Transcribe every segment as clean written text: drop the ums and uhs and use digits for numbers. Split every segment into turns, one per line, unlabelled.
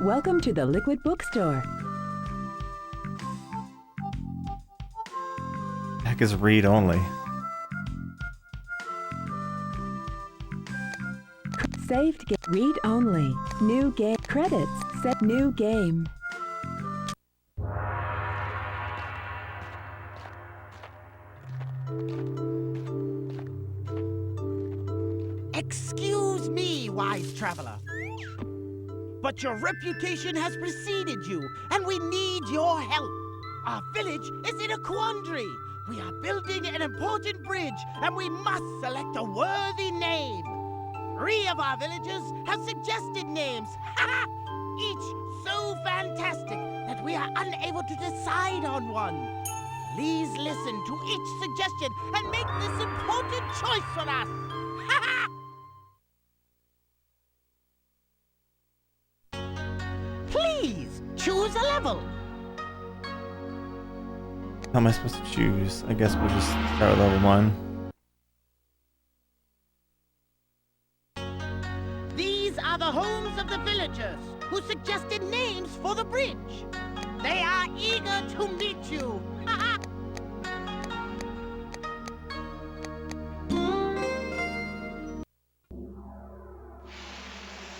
Welcome to the Liquid Bookstore.
Heck is read only?
Saved game. Read only. New game. Credits. Set new game.
Excuse me, wise traveler. But your reputation has preceded you, and we need your help. Our village is in a quandary. We are building an important bridge, and we must select a worthy name. 3 of our villagers have suggested names, each so fantastic that we are unable to decide on one. Please listen to each suggestion and make this important choice for us. Please choose a level.
How am I supposed to choose? I guess we'll just start with level 1.
These are the homes of the villagers who suggested names for the bridge. They are eager to meet you.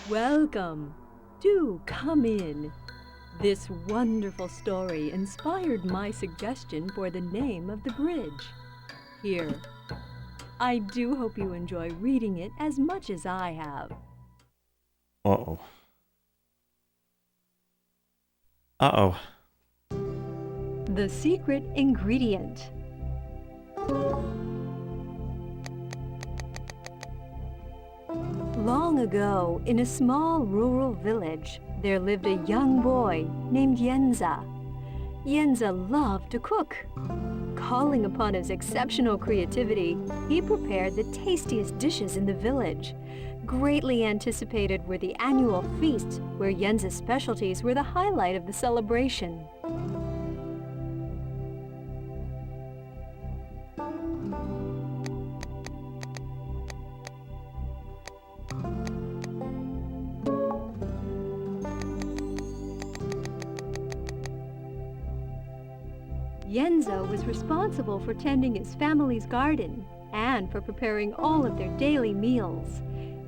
Welcome. Do come in. This wonderful story inspired my suggestion for the name of the bridge. Here. I do hope you enjoy reading it as much as I have.
Uh-oh. Uh-oh.
The secret ingredient. Long ago, in a small rural village, there lived a young boy named Yenza. Yenza loved to cook. Calling upon his exceptional creativity, he prepared the tastiest dishes in the village. Greatly anticipated were the annual feasts, where Yenza's specialties were the highlight of the celebration. Yenza was responsible for tending his family's garden and for preparing all of their daily meals.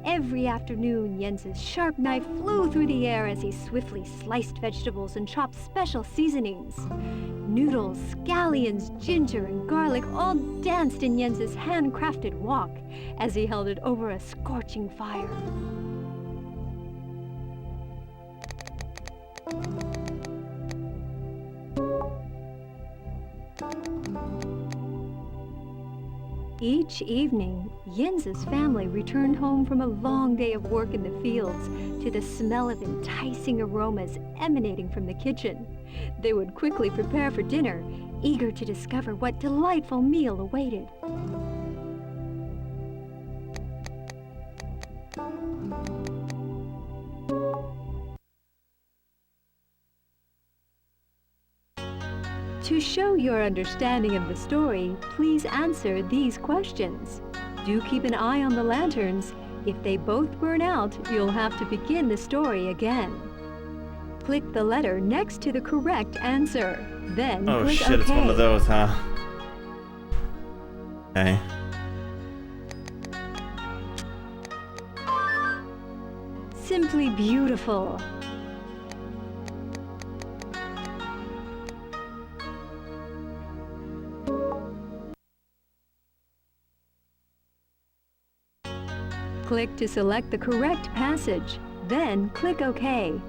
Every afternoon, Yenza's sharp knife flew through the air as he swiftly sliced vegetables and chopped special seasonings. Noodles, scallions, ginger, and garlic all danced in Yenza's handcrafted wok as he held it over a scorching fire. Each evening, Yenza's family returned home from a long day of work in the fields to the smell of enticing aromas emanating from the kitchen. They would quickly prepare for dinner, eager to discover what delightful meal awaited. To show your understanding of the story, please answer these questions. Do keep an eye on the lanterns. If they both burn out, you'll have to begin the story again. Click the letter next to the correct answer. Then click OK.
Shit, it's one of those, huh? Okay.
Simply beautiful. Click to select the correct passage, then click OK.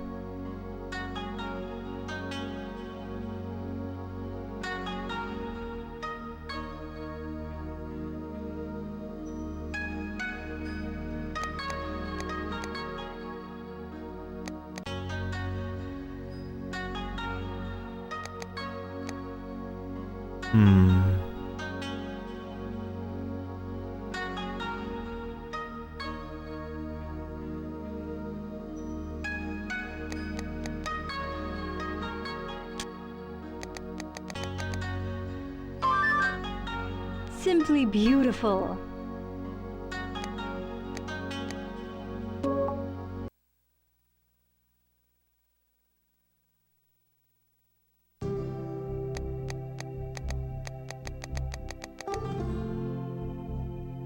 Simply beautiful.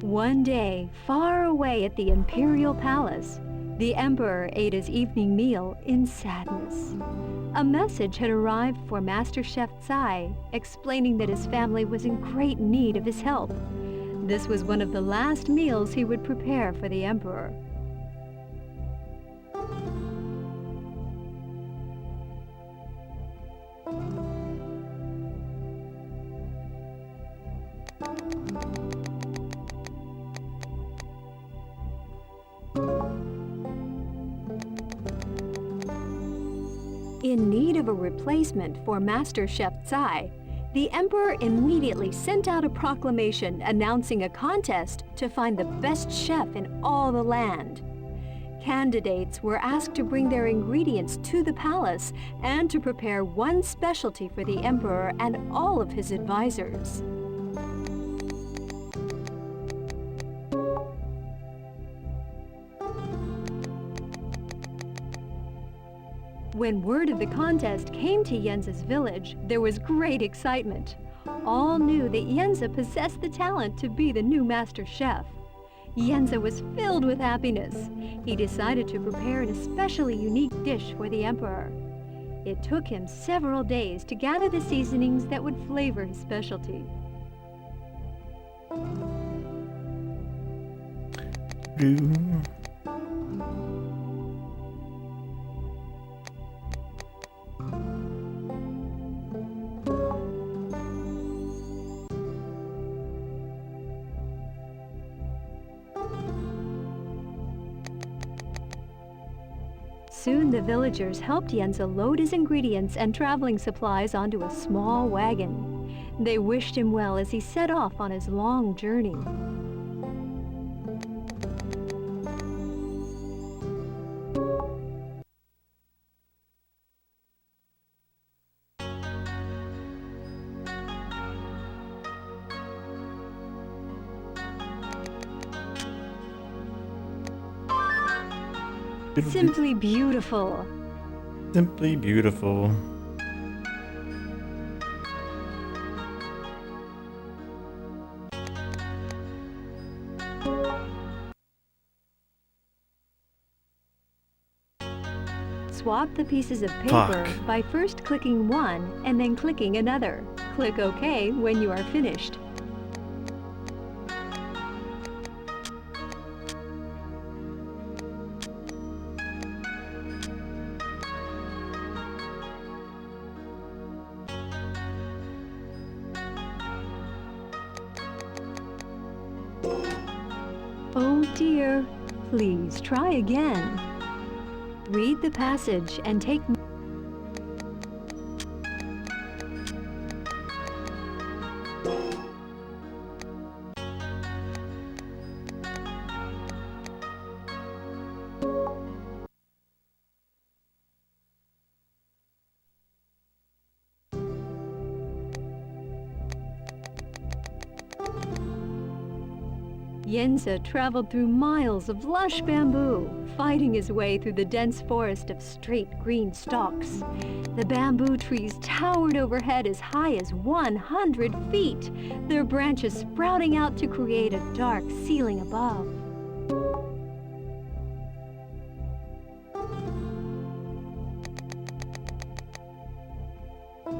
One day, far away at the Imperial Palace, the Emperor ate his evening meal in sadness. A message had arrived for Master Chef Tsai, explaining that his family was in great need of his help. This was one of the last meals he would prepare for the Emperor. In need of a replacement for Master Chef Tsai, the Emperor immediately sent out a proclamation announcing a contest to find the best chef in all the land. Candidates were asked to bring their ingredients to the palace and to prepare one specialty for the Emperor and all of his advisors. When word of the contest came to Yenza's village, there was great excitement. All knew that Yenza possessed the talent to be the new master chef. Yenza was filled with happiness. He decided to prepare an especially unique dish for the Emperor. It took him several days to gather the seasonings that would flavor his specialty. Soon the villagers helped Yenza load his ingredients and traveling supplies onto a small wagon. They wished him well as he set off on his long journey. Simply beautiful.
Simply beautiful.
Swap the pieces of paper by first clicking one and then clicking another. Click OK when you are finished. Oh dear, please try again. Read the passage and take Yenza traveled through miles of lush bamboo, fighting his way through the dense forest of straight green stalks. The bamboo trees towered overhead as high as 100 feet, their branches sprouting out to create a dark ceiling above.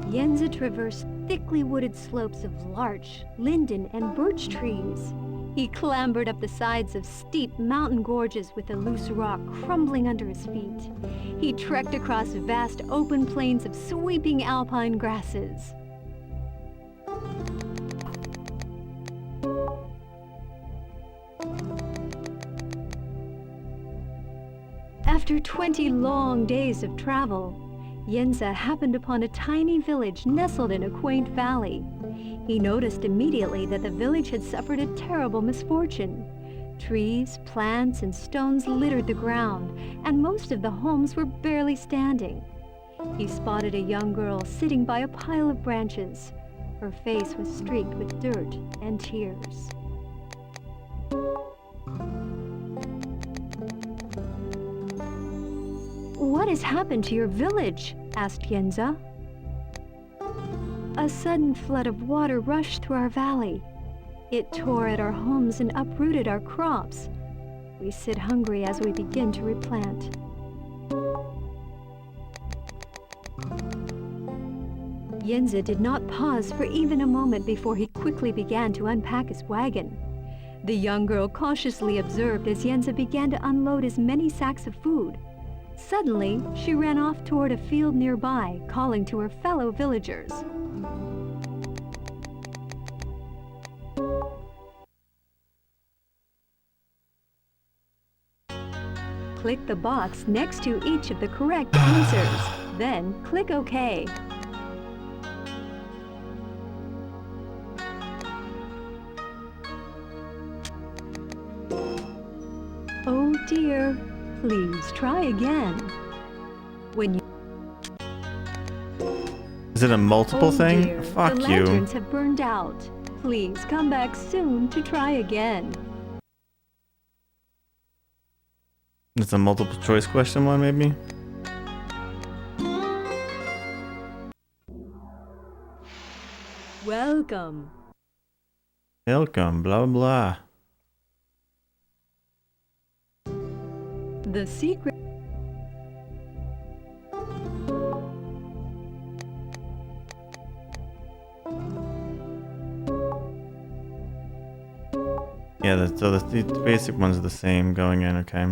Yenza traversed thickly wooded slopes of larch, linden, and birch trees. He clambered up the sides of steep mountain gorges with the loose rock crumbling under his feet. He trekked across vast open plains of sweeping alpine grasses. After 20 long days of travel, Yenza happened upon a tiny village nestled in a quaint valley. He noticed immediately that the village had suffered a terrible misfortune. Trees, plants, and stones littered the ground, and most of the homes were barely standing. He spotted a young girl sitting by a pile of branches. Her face was streaked with dirt and tears. "What has happened to your village?" asked Yenza. "A sudden flood of water rushed through our valley. It tore at our homes and uprooted our crops. We sit hungry as we begin to replant." Yenza did not pause for even a moment before he quickly began to unpack his wagon. The young girl cautiously observed as Yenza began to unload his many sacks of food. Suddenly, she ran off toward a field nearby, calling to her fellow villagers. Click the box next to each of the correct answers. Then click OK. Oh dear, please try again. When you
Is it a multiple thing?
Dear,
Fuck
the
you.
lanterns have burned out. Please come back soon to try again.
It's a multiple choice question one, maybe?
Welcome.
Welcome, blah blah.
The secret.
Yeah, so the basic ones are the same going in, okay.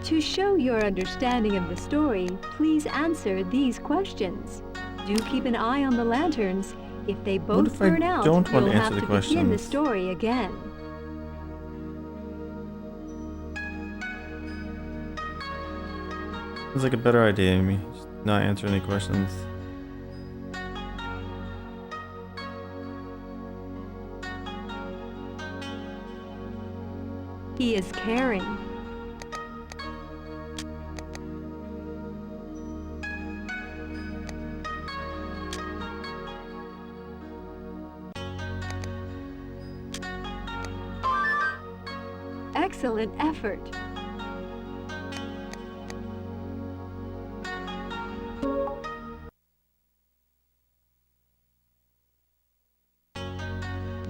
To show your understanding of the story, please answer these questions. Do keep an eye on the lanterns. If they both
if I
burn out,
don't want
you'll
to
have
answer
to
the
begin the
questions?
story again.
Sounds like a better idea, Amy. Just not answer any questions.
He is caring. Excellent effort.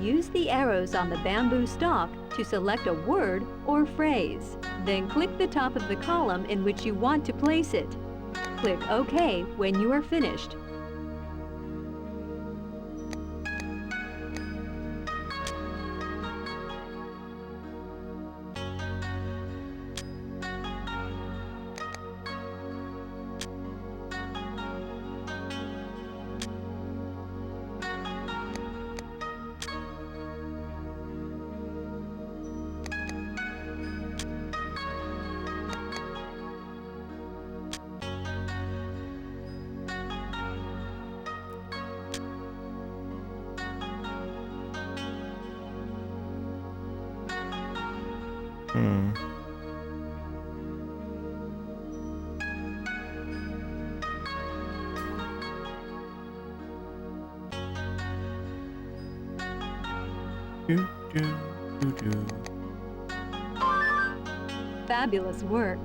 Use the arrows on the bamboo stalk to select a word or phrase. Then click the top of the column in which you want to place it. Click OK when you are finished.
Do, do, do, do.
Fabulous work.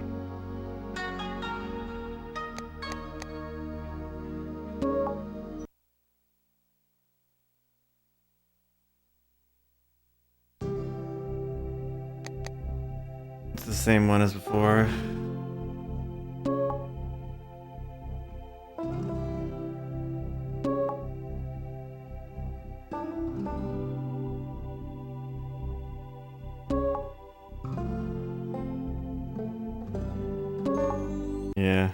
It's the same one as before. Yeah.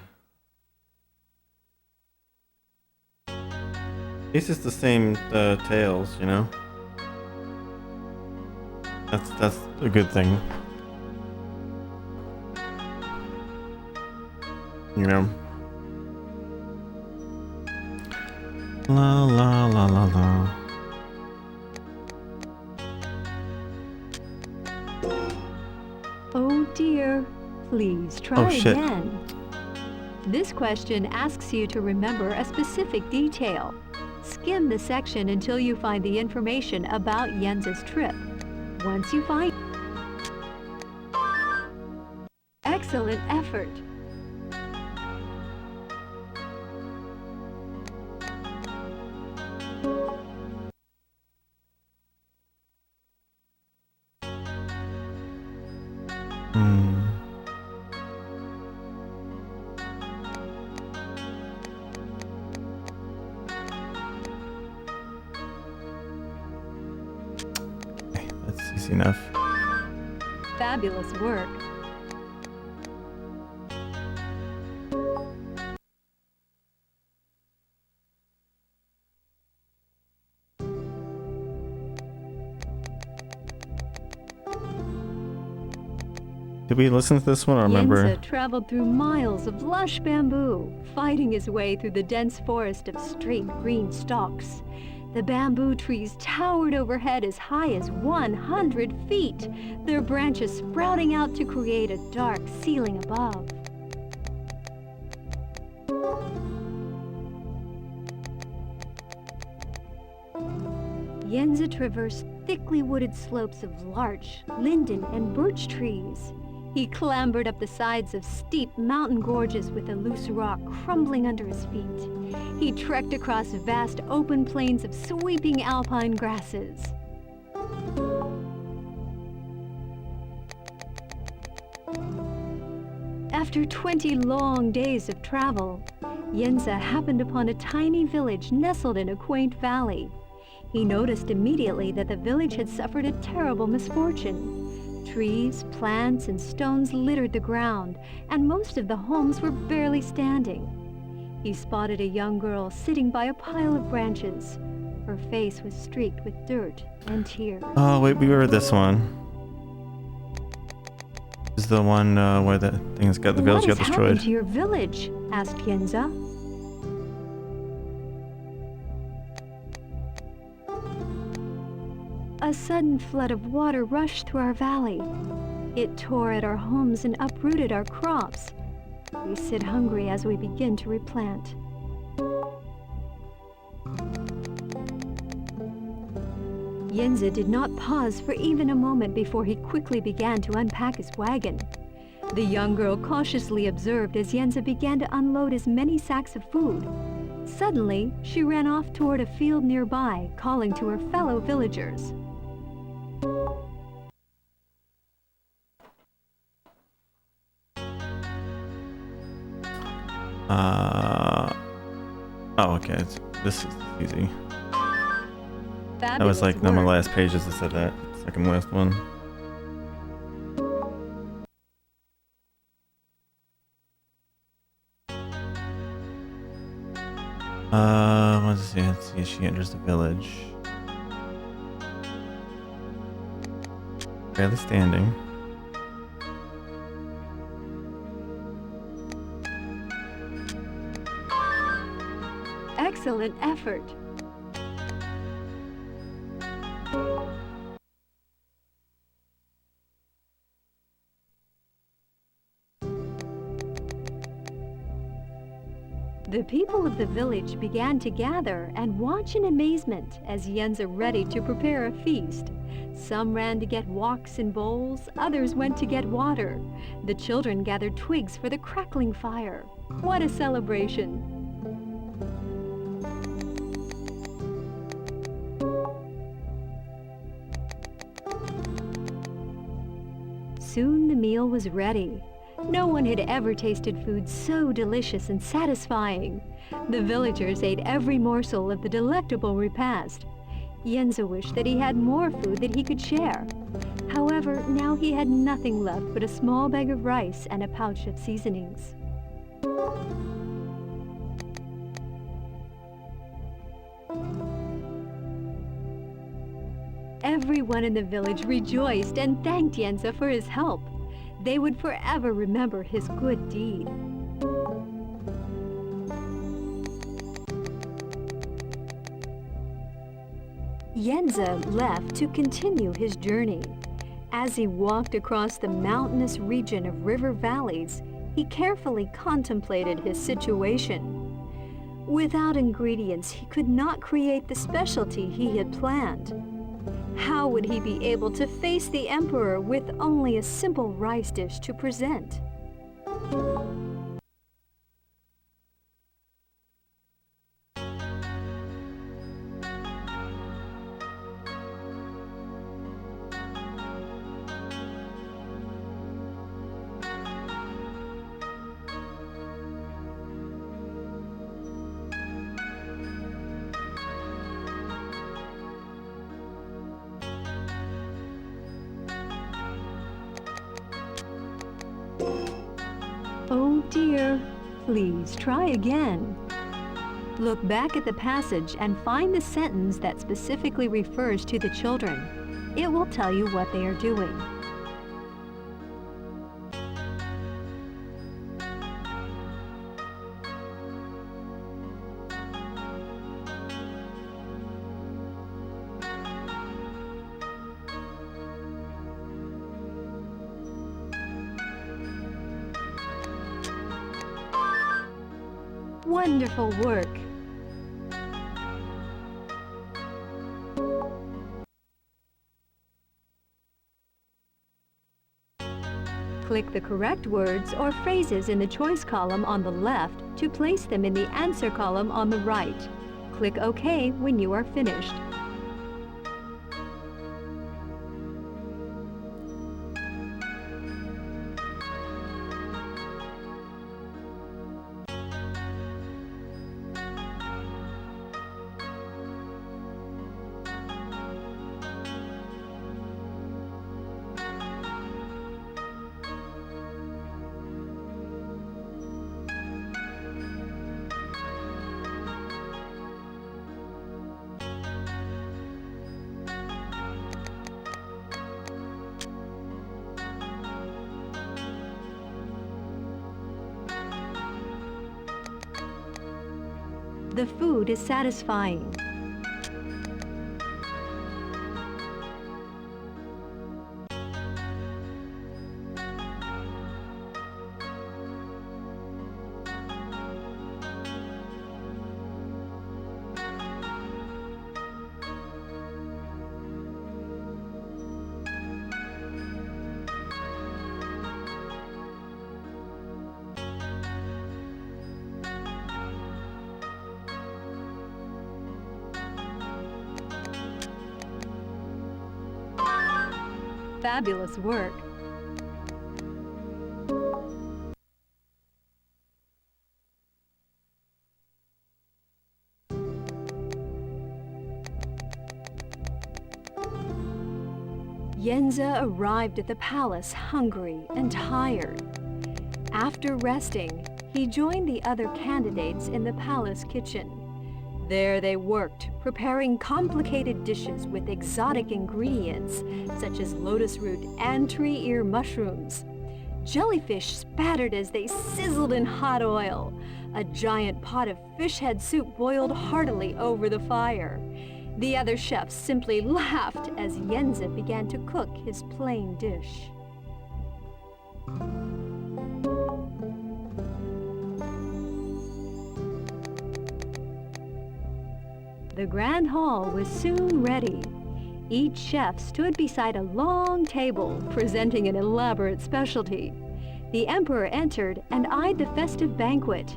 At least it's the same tails, you know? That's a good thing. You know? La la la la la.
Oh dear, please try
Oh, shit.
again. This question asks you to remember a specific detail. Skim the section until you find the information about Yenza's trip. Once you find... Excellent effort!
That's easy enough.
Fabulous work!
Did we listen to this one? I remember.
Yenza traveled through miles of lush bamboo, fighting his way through the dense forest of straight green stalks. The bamboo trees towered overhead as high as 100 feet, their branches sprouting out to create a dark ceiling above. Yenza traversed thickly wooded slopes of larch, linden, and birch trees. He clambered up the sides of steep mountain gorges with the loose rock crumbling under his feet. He trekked across vast open plains of sweeping alpine grasses. After 20 long days of travel, Yenza happened upon a tiny village nestled in a quaint valley. He noticed immediately that the village had suffered a terrible misfortune. Trees, plants, and stones littered the ground, and most of the homes were barely standing. He spotted a young girl sitting by a pile of branches. Her face was streaked with dirt and tears.
Oh, wait, we read this one. This is the one where the things got the village got
What has
destroyed.
happened to your village? Asked Yenza. A sudden flood of water rushed through our valley. It tore at our homes and uprooted our crops. We sit hungry as we begin to replant. Yenza did not pause for even a moment before he quickly began to unpack his wagon. The young girl cautiously observed as Yenza began to unload his many sacks of food. Suddenly, she ran off toward a field nearby, calling to her fellow villagers.
Oh, okay. This is easy. That
Fabulous
was like one of my
work.
last pages that said that. Second last one. Let's see. She enters the village. Barely standing.
Excellent effort. The people of the village began to gather and watch in amazement as Yenza readied to prepare a feast. Some ran to get woks and bowls, others went to get water. The children gathered twigs for the crackling fire. What a celebration! Soon the meal was ready. No one had ever tasted food so delicious and satisfying. The villagers ate every morsel of the delectable repast. Yenza wished that he had more food that he could share. However, now he had nothing left but a small bag of rice and a pouch of seasonings. Everyone in the village rejoiced and thanked Yenza for his help. They would forever remember his good deed. Yenza left to continue his journey. As he walked across the mountainous region of river valleys, he carefully contemplated his situation. Without ingredients, he could not create the specialty he had planned. How would he be able to face the Emperor with only a simple rice dish to present? Oh dear, please try again. Look back at the passage and find the sentence that specifically refers to the children. It will tell you what they are doing. Wonderful work! Click the correct words or phrases in the choice column on the left to place them in the answer column on the right. Click OK when you are finished. The food is satisfying. Fabulous work! Yenza arrived at the palace hungry and tired. After resting, he joined the other candidates in the palace kitchen. There they worked, preparing complicated dishes with exotic ingredients, such as lotus root and tree ear mushrooms. Jellyfish spattered as they sizzled in hot oil. A giant pot of fish head soup boiled heartily over the fire. The other chefs simply laughed as Yenza began to cook his plain dish. The grand hall was soon ready. Each chef stood beside a long table, presenting an elaborate specialty. The emperor entered and eyed the festive banquet.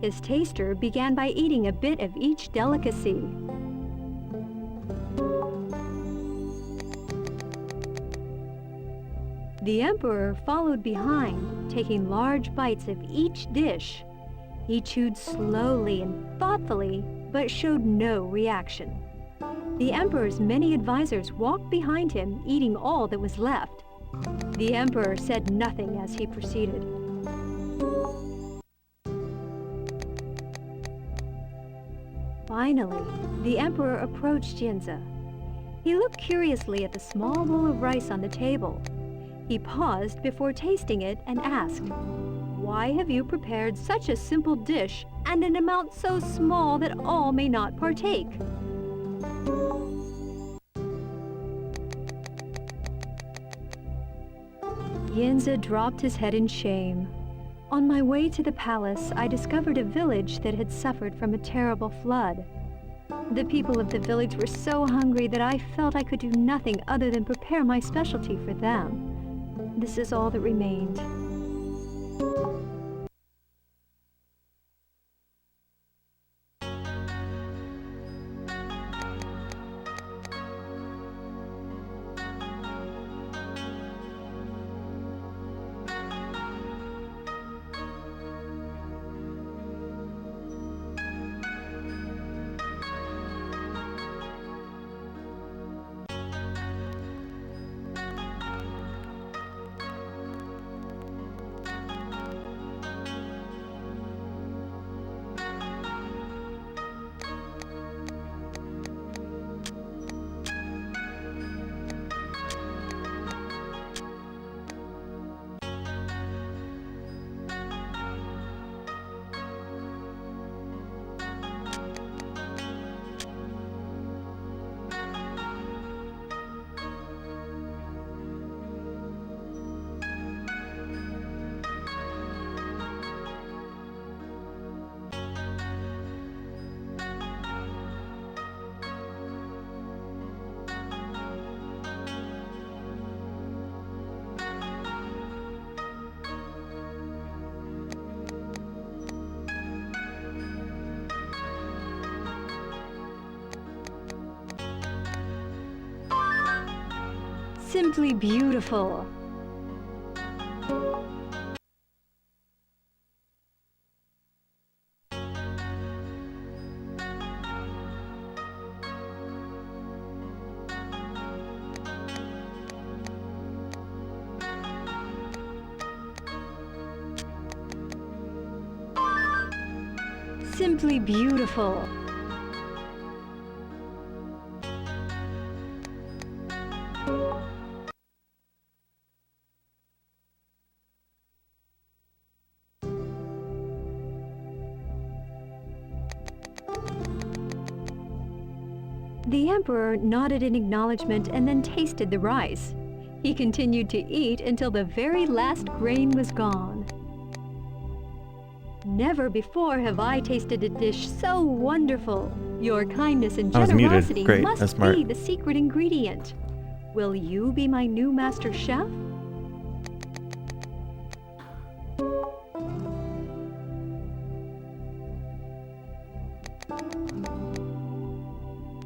His taster began by eating a bit of each delicacy. The emperor followed behind, taking large bites of each dish. He chewed slowly and thoughtfully, but showed no reaction. The emperor's many advisors walked behind him, eating all that was left. The emperor said nothing as he proceeded. Finally, the emperor approached Yenza. He looked curiously at the small bowl of rice on the table. He paused before tasting it and asked, "Why have you prepared such a simple dish and an amount so small that all may not partake?" Yenza dropped his head in shame. On my way to the palace, I discovered a village that had suffered from a terrible flood. The people of the village were so hungry that I felt I could do nothing other than prepare my specialty for them. This is all that remained. Simply beautiful. Simply beautiful. The Emperor nodded in acknowledgement and then tasted the rice. He continued to eat until the very last grain was gone. Never before have I tasted a dish so wonderful. Your kindness and
I was muted.
generosity
Great,
must
that's smart.
be the secret ingredient. Will you be my new master chef?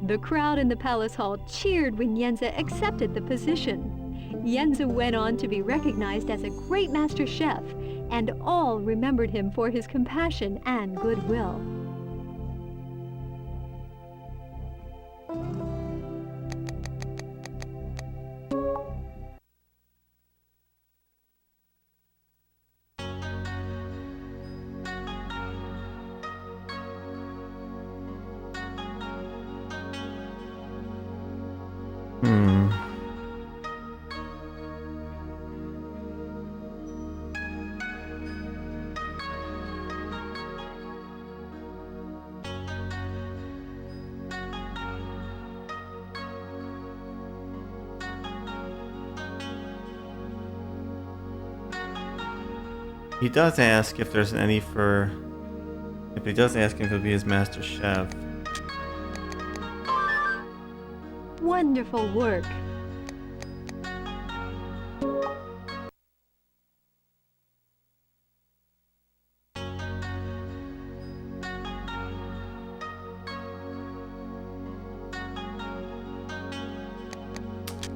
The crowd in the palace hall cheered when Yenza accepted the position. Yenza went on to be recognized as a great master chef, and all remembered him for his compassion and goodwill.
He does ask if there's any for... If he does ask him if he'll be his master chef.
Wonderful work.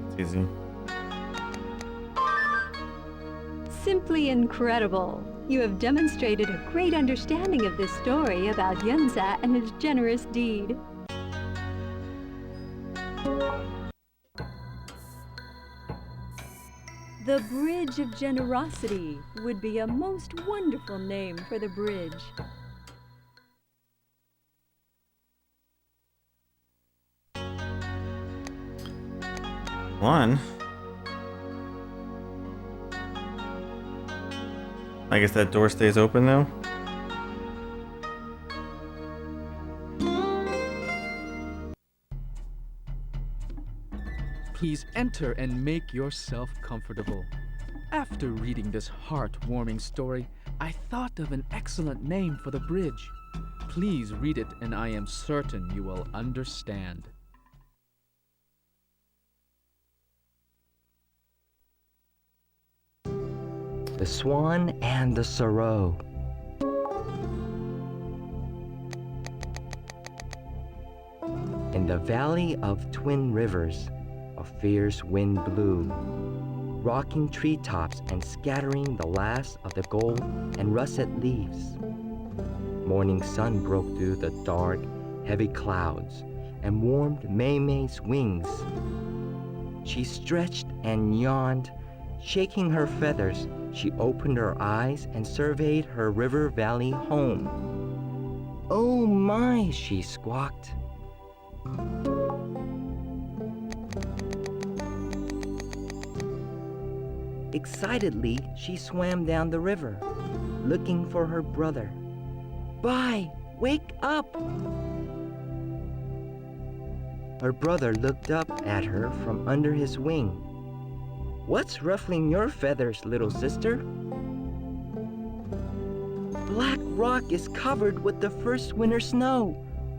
It's easy.
Simply incredible. You have demonstrated a great understanding of this story about Yenza and his generous deed. The Bridge of Generosity would be a most wonderful name for the bridge.
One. I guess that door stays open now.
Please enter and make yourself comfortable. After reading this heartwarming story, I thought of an excellent name for the bridge. Please read it, and I am certain you will understand.
The Swan and the Sorrow. In the valley of Twin Rivers, a fierce wind blew, rocking treetops and scattering the last of the gold and russet leaves. Morning sun broke through the dark, heavy clouds and warmed May's wings. She stretched and yawned, shaking her feathers. She opened her eyes and surveyed her river valley home. "Oh my," she squawked. Excitedly, she swam down the river, looking for her brother. "Bye, wake up!" Her brother looked up at her from under his wing. "What's ruffling your feathers, little sister?" "Black Rock is covered with the first winter snow.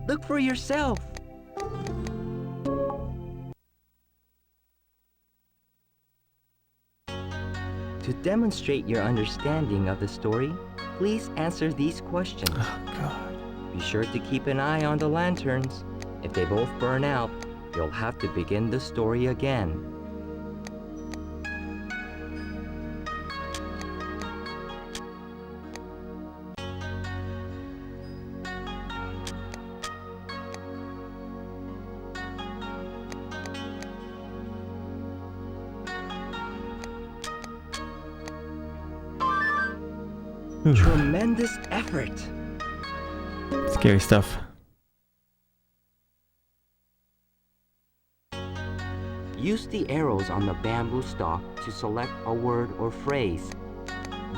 Look for yourself." To demonstrate your understanding of the story, please answer these questions.
Oh, God.
Be sure to keep an eye on the lanterns. If they both burn out, you'll have to begin the story again. Tremendous effort.
Scary stuff.
Use the arrows on the bamboo stalk to select a word or phrase.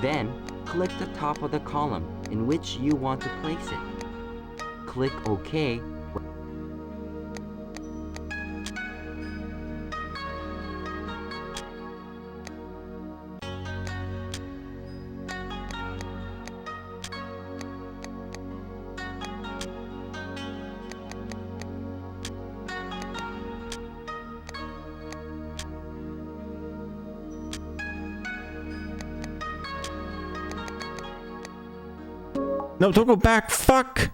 Then, click the top of the column in which you want to place it. Click OK.
No, don't go back. Fuck.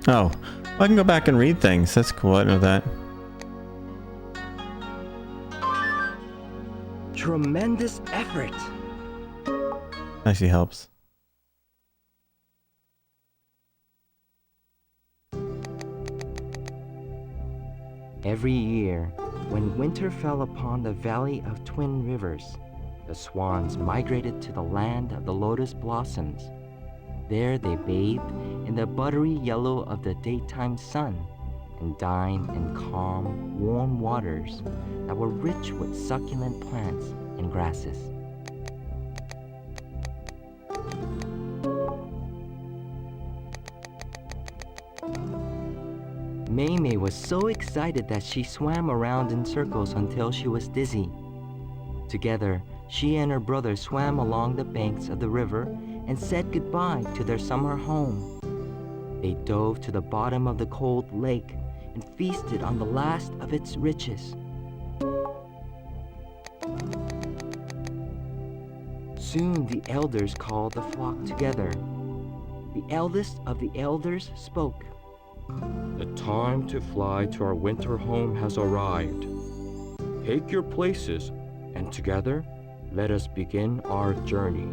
Oh, I can go back and read things. That's cool. I know that.
Tremendous effort.
Actually helps.
Every year, when winter fell upon the valley of Twin Rivers, the swans migrated to the land of the lotus blossoms. There they bathed in the buttery yellow of the daytime sun and dined in calm, warm waters that were rich with succulent plants and grasses. May was so excited that she swam around in circles until she was dizzy. Together, she and her brother swam along the banks of the river and said goodbye to their summer home. They dove to the bottom of the cold lake and feasted on the last of its riches. Soon the elders called the flock together. The eldest of the elders spoke. "The time to fly to our winter home has arrived. Take your places, and together, let us begin our journey."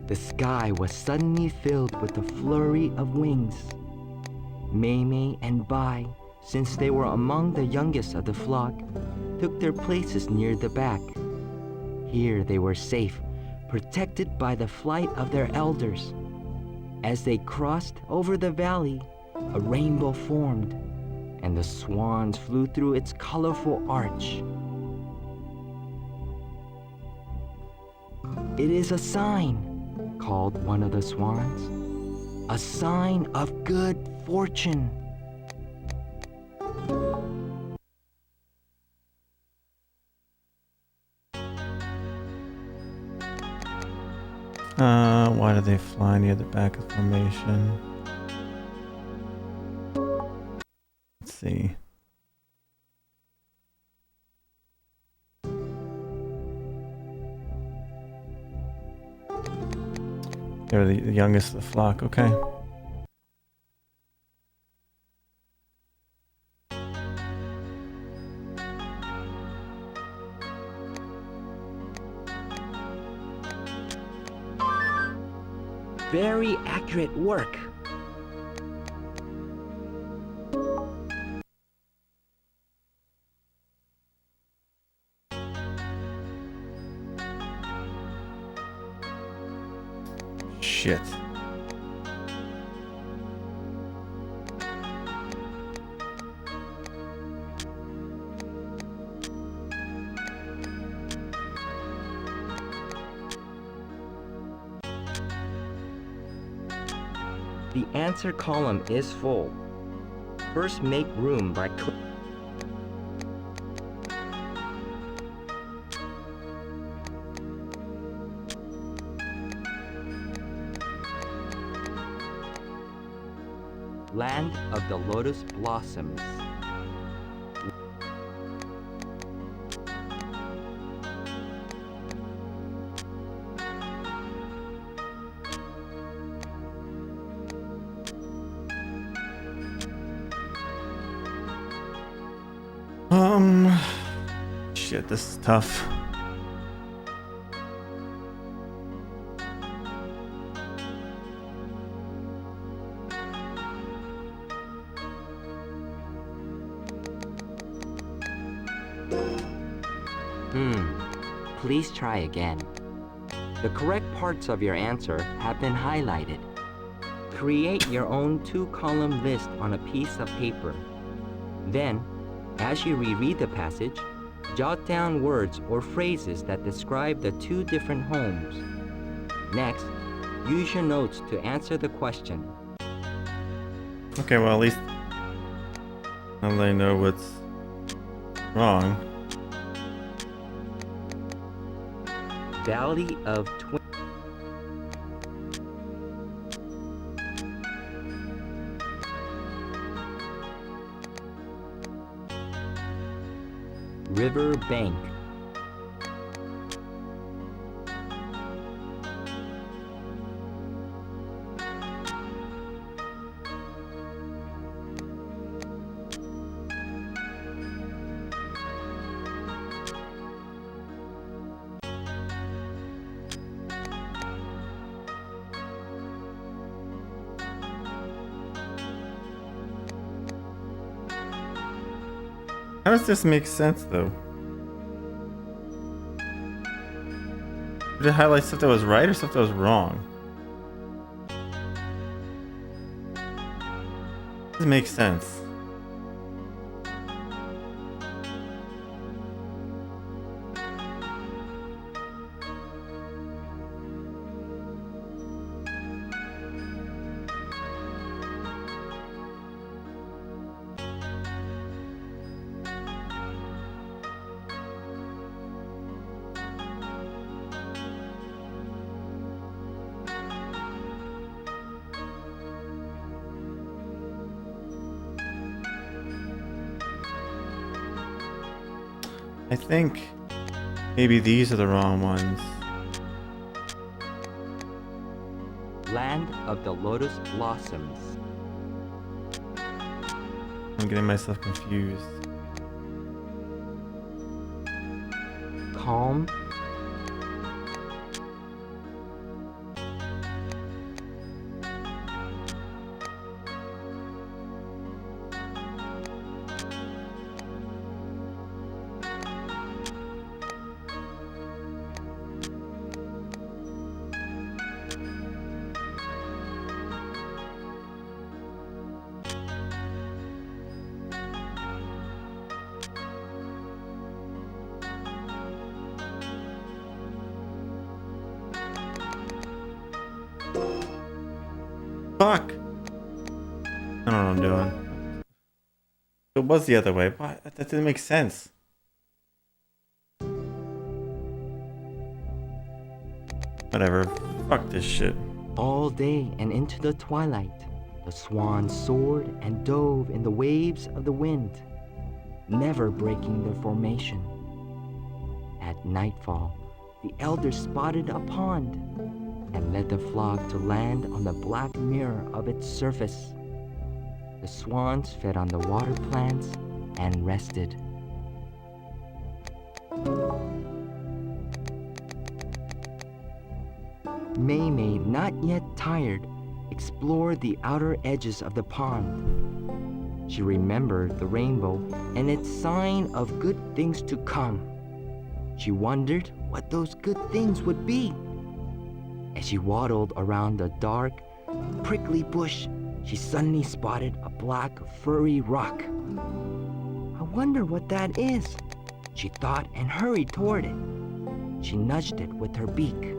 The sky was suddenly filled with a flurry of wings. May and Bai, since they were among the youngest of the flock, took their places near the back. Here they were safe, protected by the flight of their elders. As they crossed over the valley, a rainbow formed, and the swans flew through its colorful arch. "It is a sign," called one of the swans. A sign of good fortune.
Why do they fly near the back of the formation? Let's see. They're the youngest of the flock, okay.
Very accurate work.
Shit.
The answer column is full. First, make room by Land of the Lotus Blossoms.
Shit, this is tough.
Please try again. The correct parts of your answer have been highlighted. Create your own two-column list on a piece of paper. Then, as you reread the passage, jot down words or phrases that describe the two different homes. Next, use your notes to answer the question.
Okay, well, at least now that I know what's wrong.
Valley of Twin River Bank.
How does this make sense, though? Did it highlight stuff that was right or stuff that was wrong? Doesn't make sense. I think maybe these are the wrong ones.
Land of the Lotus Blossoms.
I'm getting myself confused.
Calm.
Fuck! I don't know what I'm doing. It was the other way. What? That didn't make sense. Whatever. Fuck this shit.
All day and into the twilight, the swans soared and dove in the waves of the wind, never breaking their formation. At nightfall, the elders spotted a pond and led the flock to land on the black mirror of its surface. The swans fed on the water plants and rested. Maymay, not yet tired, explored the outer edges of the pond. She remembered the rainbow and its sign of good things to come. She wondered what those good things would be. As she waddled around the dark, prickly bush, she suddenly spotted a black, furry rock. I wonder what that is, she thought, and hurried toward it. She nudged it with her beak.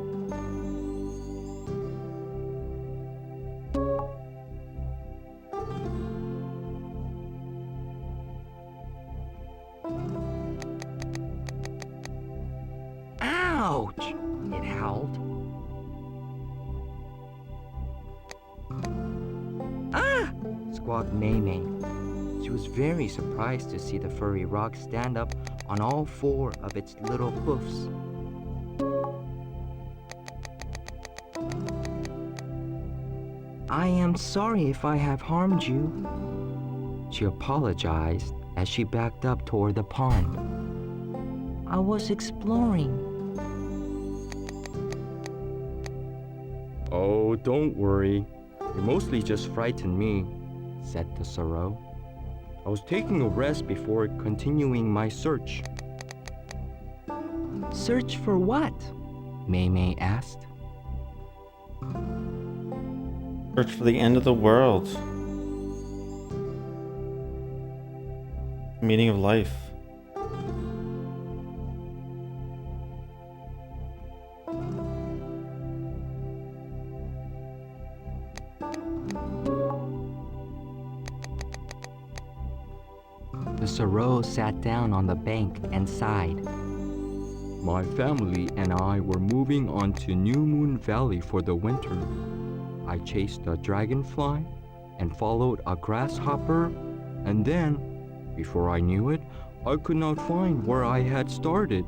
Ouch! It howled. Ah! Squawked Maymay. She was very surprised to see the furry rock stand up on all four of its little hoofs. I am sorry if I have harmed you. She apologized as she backed up toward the pond. I was exploring. Oh, don't worry. You mostly just frightened me, said the sorrow. I was taking a rest before continuing my search. Search for what? Maymay asked.
Search for the end of the world. Meaning of life.
The sorrow sat down on the bank and sighed. My family and I were moving on to New Moon Valley for the winter. I chased a dragonfly and followed a grasshopper, and then, before I knew it, I could not find where I had started.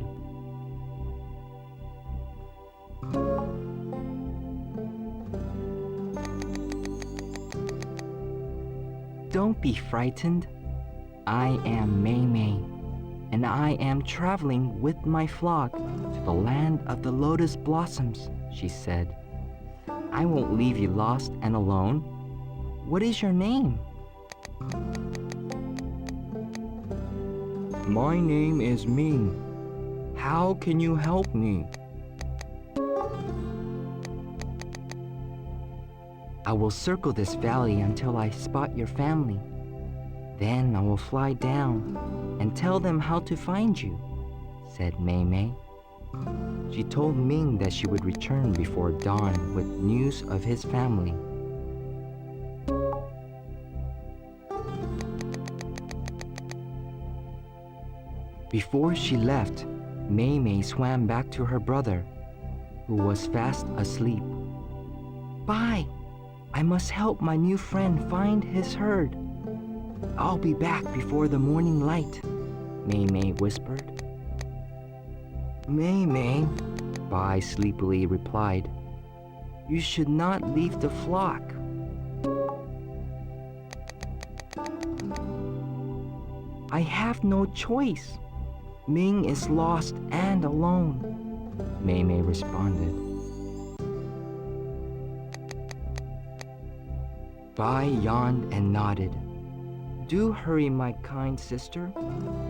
Don't be frightened. I am Maymay, and I am traveling with my flock to the land of the lotus blossoms, she said. I won't leave you lost and alone. What is your name? My name is Ming. How can you help me? I will circle this valley until I spot your family. Then I will fly down and tell them how to find you, said Maymay. She told Ming that she would return before dawn with news of his family. Before she left, Maymay swam back to her brother, who was fast asleep. Bye! I must help my new friend find his herd. I'll be back before the morning light, Maymay whispered. Maymay, Bai sleepily replied, you should not leave the flock. I have no choice. Ming is lost and alone, Maymay responded. Bai yawned and nodded. Do hurry, my kind sister.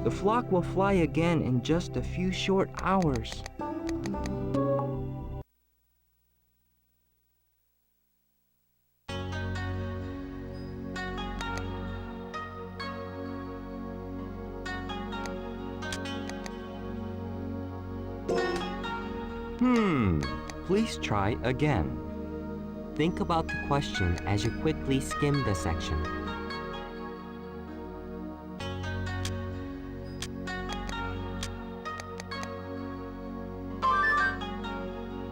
The flock will fly again in just a few short hours. Please try again. Think about the question as you quickly skim the section.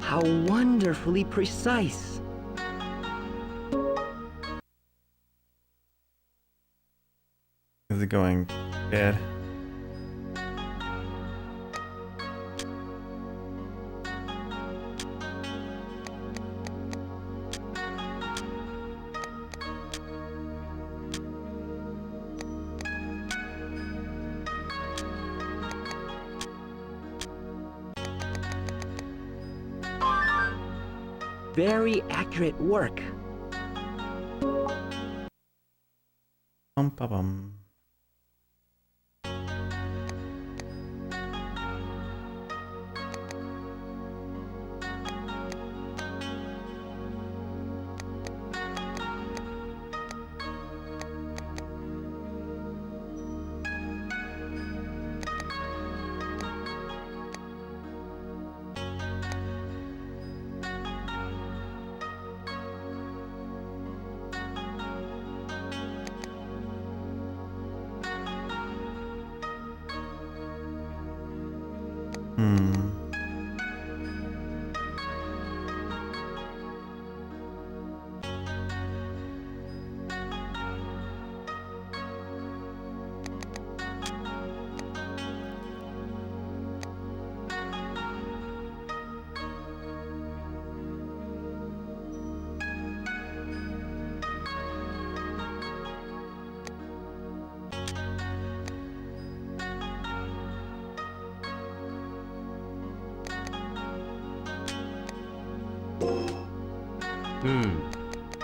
How wonderfully precise!
Is it going bad?
Very accurate work.
Bum.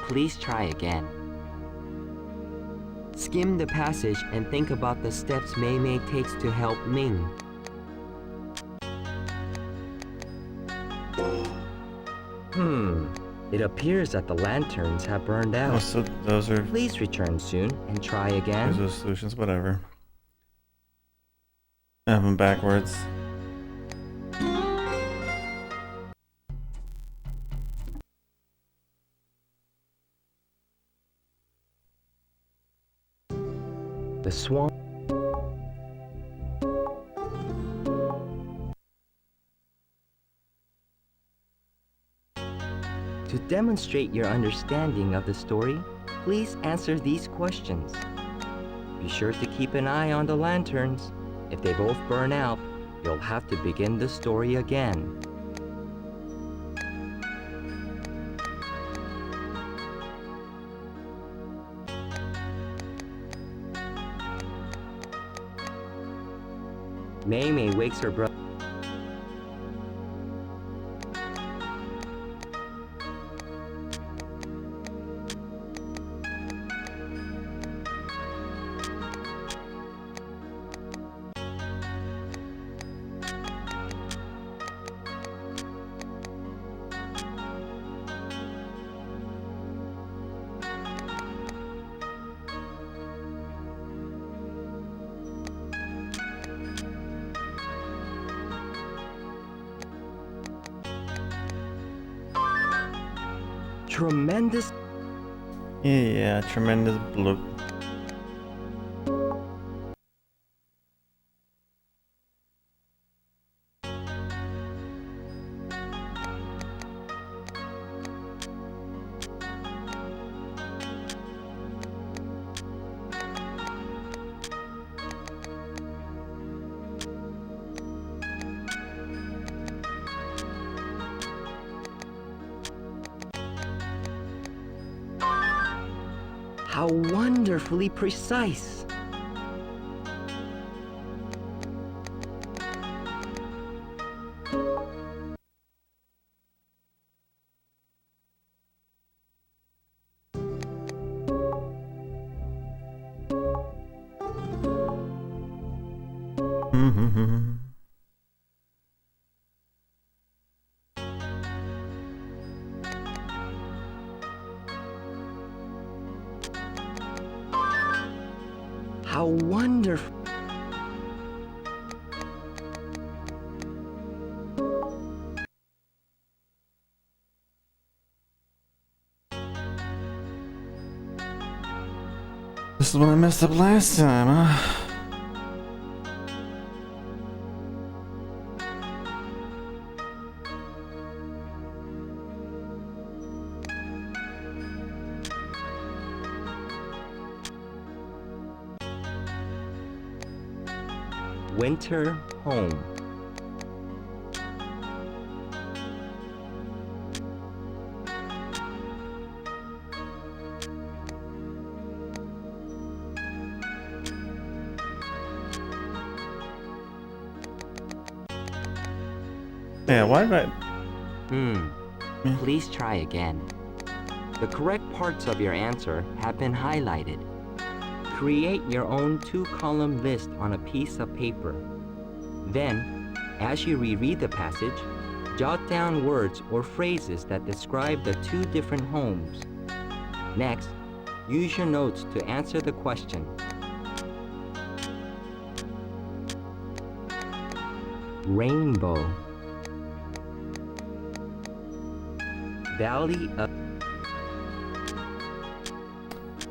Please try again. Skim the passage and think about the steps Mei Mei takes to help Ming. It appears that the lanterns have burned
Oh,
out.
so those are
Please return soon and try again.
those are solutions. Whatever. I have them backwards.
The swamp. To demonstrate your understanding of the story, please answer these questions. Be sure to keep an eye on the lanterns. If they both burn out, you'll have to begin the story again. Mei Mei wakes her brother. Tremendous.
Yeah, tremendous bloop.
How wonderfully precise! How wonderful!
This is what I messed up last time, huh?
Winter home.
Yeah, why did I...
Please try again. The correct parts of your answer have been highlighted. Create your own 2-column list on a piece of paper. Then, as you reread the passage, jot down words or phrases that describe the 2 different homes. Next, use your notes to answer the question. Rainbow. Valley of...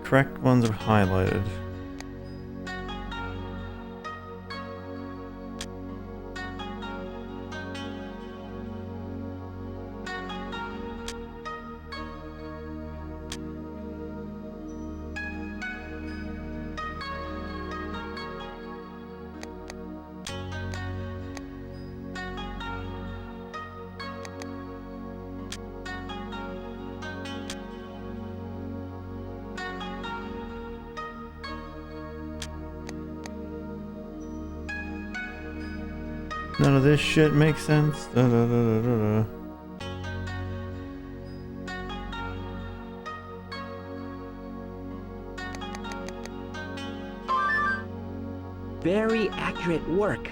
Correct ones are highlighted. None of this shit makes sense. Da, da, da, da, da, da.
Very accurate work.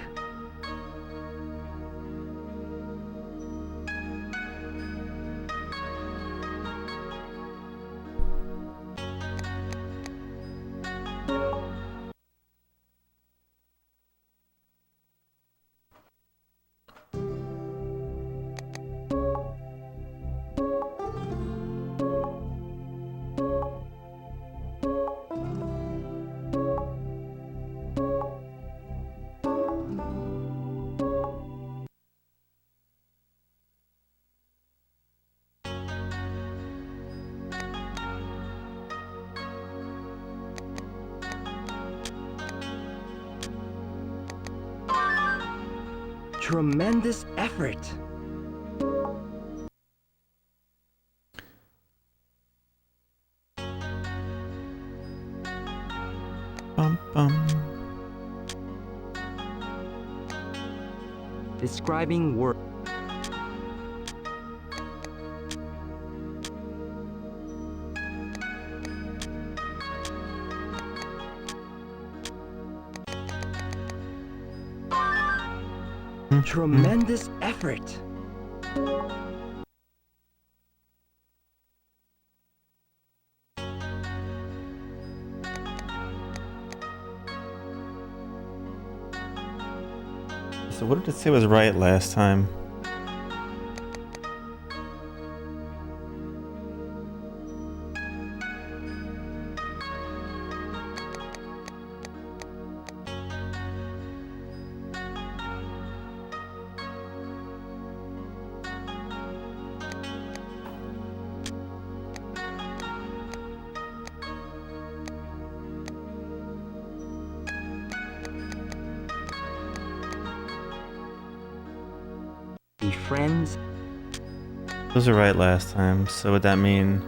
Tremendous effort.
Bum, bum.
Describing work. Tremendous effort.
So what did it say was right last time?
Be friends.
Those are right last time, so would that mean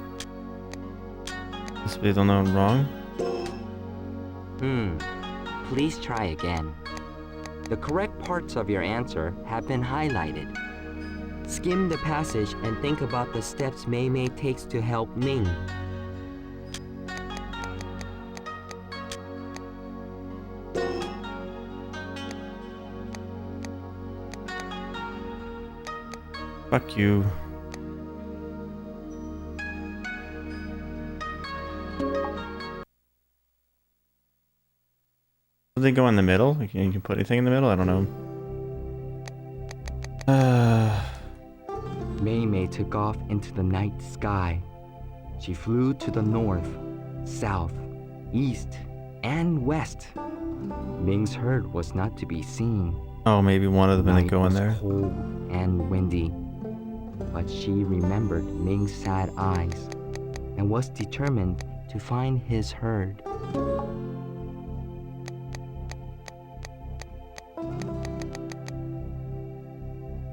this would be the one wrong?
Please try again. The correct parts of your answer have been highlighted. Skim the passage and think about the steps Mei Mei takes to help Ming.
Fuck you. Do they go in the middle? You can put anything in the middle? I don't know.
Mei Mei took off into the night sky. She flew to the north, south, east, and west. Ming's herd was not to be seen.
Oh, maybe one of them didn't
Night
go in
was
there.
cold and windy, but she remembered Ming's sad eyes and was determined to find his herd.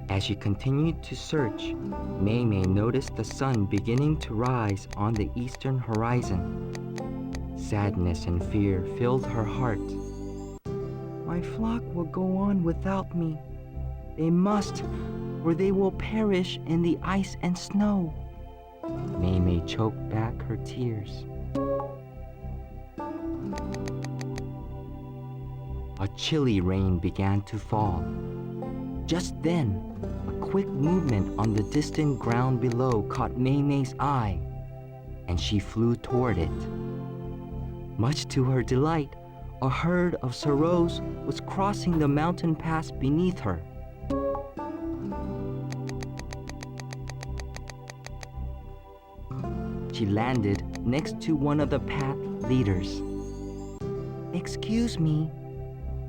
As she continued to search, Mei Mei noticed the sun beginning to rise on the eastern horizon. Sadness and fear filled her heart. My flock will go on without me. They must, or they will perish in the ice and snow. Mei Mei choked back her tears. A chilly rain began to fall. Just then, a quick movement on the distant ground below caught Mei Mei's eye, and she flew toward it. Much to her delight, a herd of sorrows was crossing the mountain pass beneath her. She landed next to one of the path leaders. Excuse me,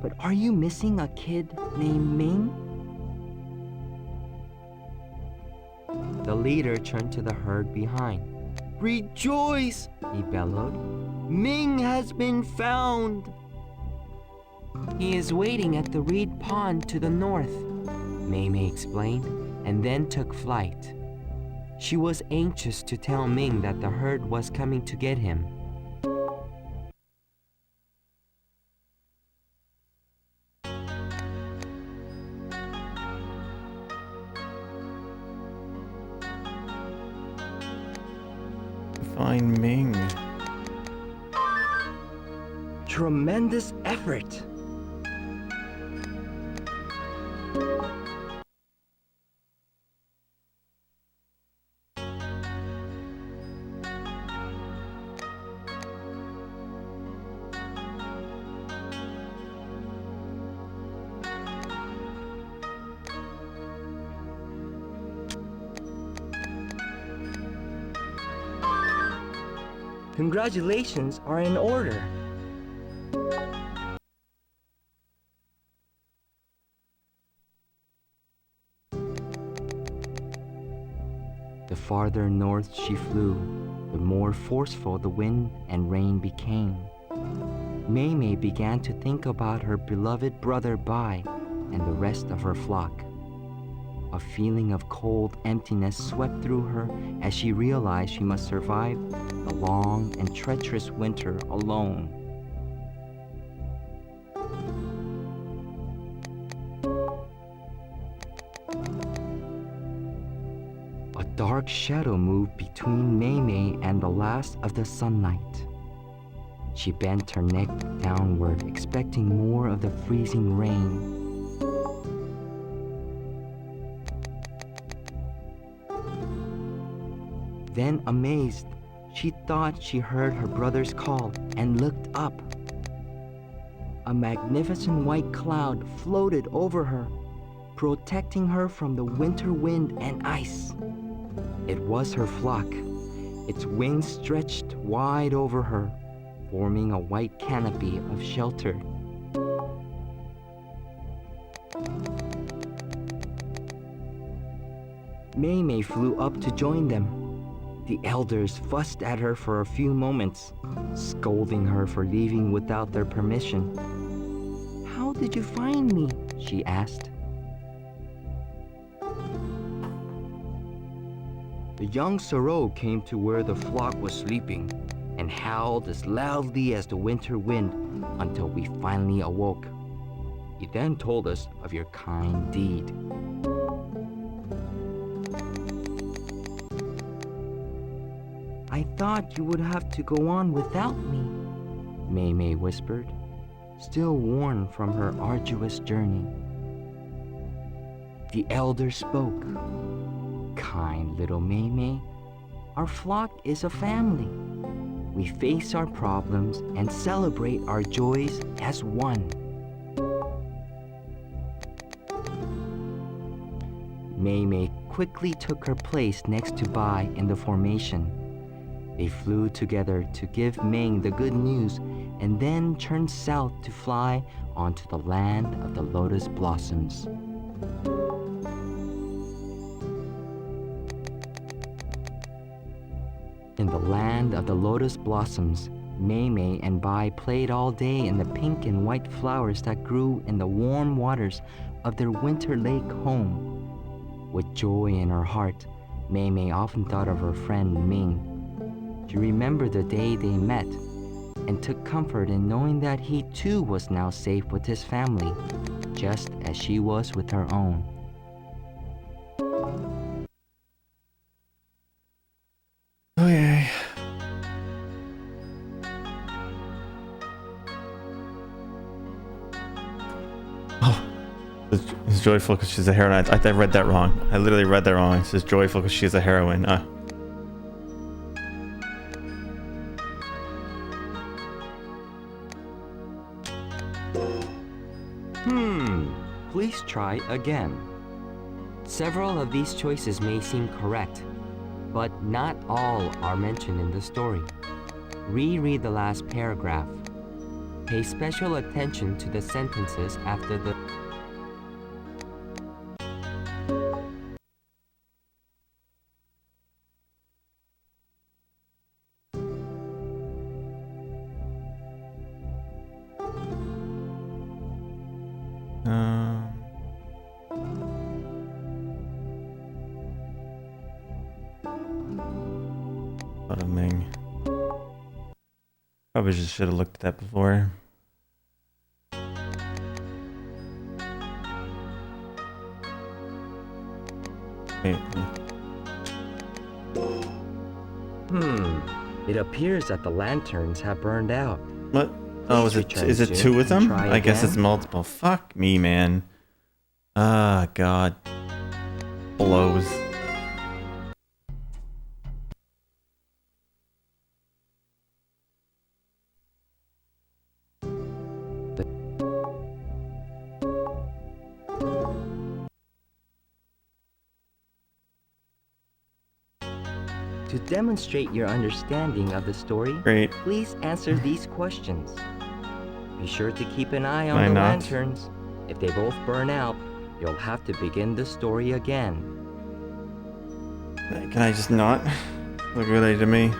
but are you missing a kid named Ming? The leader turned to the herd behind. Rejoice, he bellowed. Ming has been found. He is waiting at the reed pond to the north, Mei Mei explained, and then took flight. She was anxious to tell Ming that the herd was coming to get him.
Find Ming.
Tremendous effort. Congratulations are in order. The farther north she flew, the more forceful the wind and rain became. Mei Mei began to think about her beloved brother Bai and the rest of her flock. A feeling of cold emptiness swept through her as she realized she must survive the long and treacherous winter alone. A dark shadow moved between Mei Mei and the last of the sunlight. She bent her neck downward, expecting more of the freezing rain. Then, amazed, she thought she heard her brother's call and looked up. A magnificent white cloud floated over her, protecting her from the winter wind and ice. It was her flock. Its wings stretched wide over her, forming a white canopy of shelter. Mei Mei flew up to join them. The elders fussed at her for a few moments, scolding her for leaving without their permission. "How did you find me?" she asked. The young sorrow came to where the flock was sleeping and howled as loudly as the winter wind until we finally awoke. He then told us of your kind deed. "I thought you would have to go on without me," Mei Mei whispered, still worn from her arduous journey. The elder spoke. "Kind little Mei Mei, our flock is a family. We face our problems and celebrate our joys as one." Mei Mei quickly took her place next to Bai in the formation. They flew together to give Ming the good news and then turned south to fly onto the land of the lotus blossoms. In the land of the lotus blossoms, Mei Mei and Bai played all day in the pink and white flowers that grew in the warm waters of their winter lake home. With joy in her heart, Mei Mei often thought of her friend Ming. She remembered the day they met and took comfort in knowing that he too was now safe with his family, just as she was with her own.
Okay. Oh, it's joyful because she's a heroine. I read that wrong. I literally read that wrong. It says joyful because she's a heroine.
Please try again. Several of these choices may seem correct, but not all are mentioned in the story. Reread the last paragraph. Pay special attention to the sentences after the
Ming. Probably just should have looked at that before. Wait.
It appears that the lanterns have burned out.
What? Oh, is it two of them? I guess it's multiple. Fuck me, man. Ah, God. Blows.
To demonstrate your understanding of the story,
Great.
please answer these questions. Be sure to keep an eye on
Why
the
not?
lanterns. If they both burn out, you'll have to begin the story again.
Can I just not? Look what they did to me.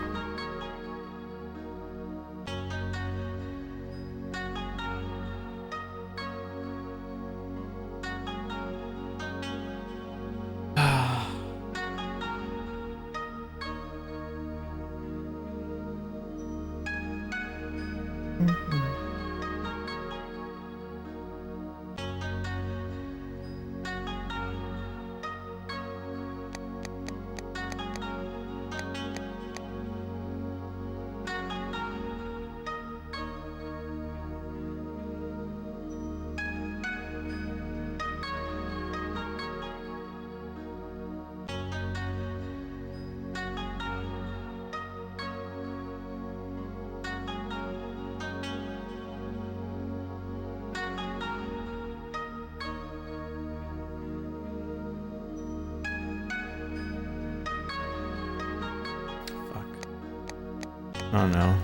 I don't know.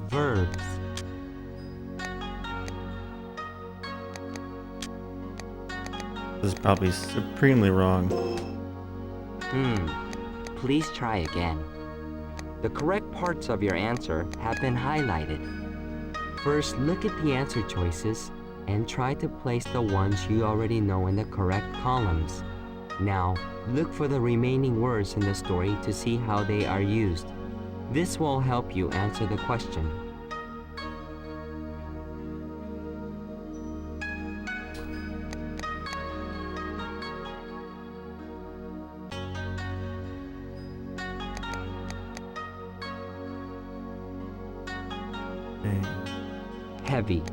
Verbs.
This is probably supremely wrong.
Please try again. The correct parts of your answer have been highlighted. First, look at the answer choices and try to place the ones you already know in the correct columns. Now, look for the remaining words in the story to see how they are used. This will help you answer the question. Heavy.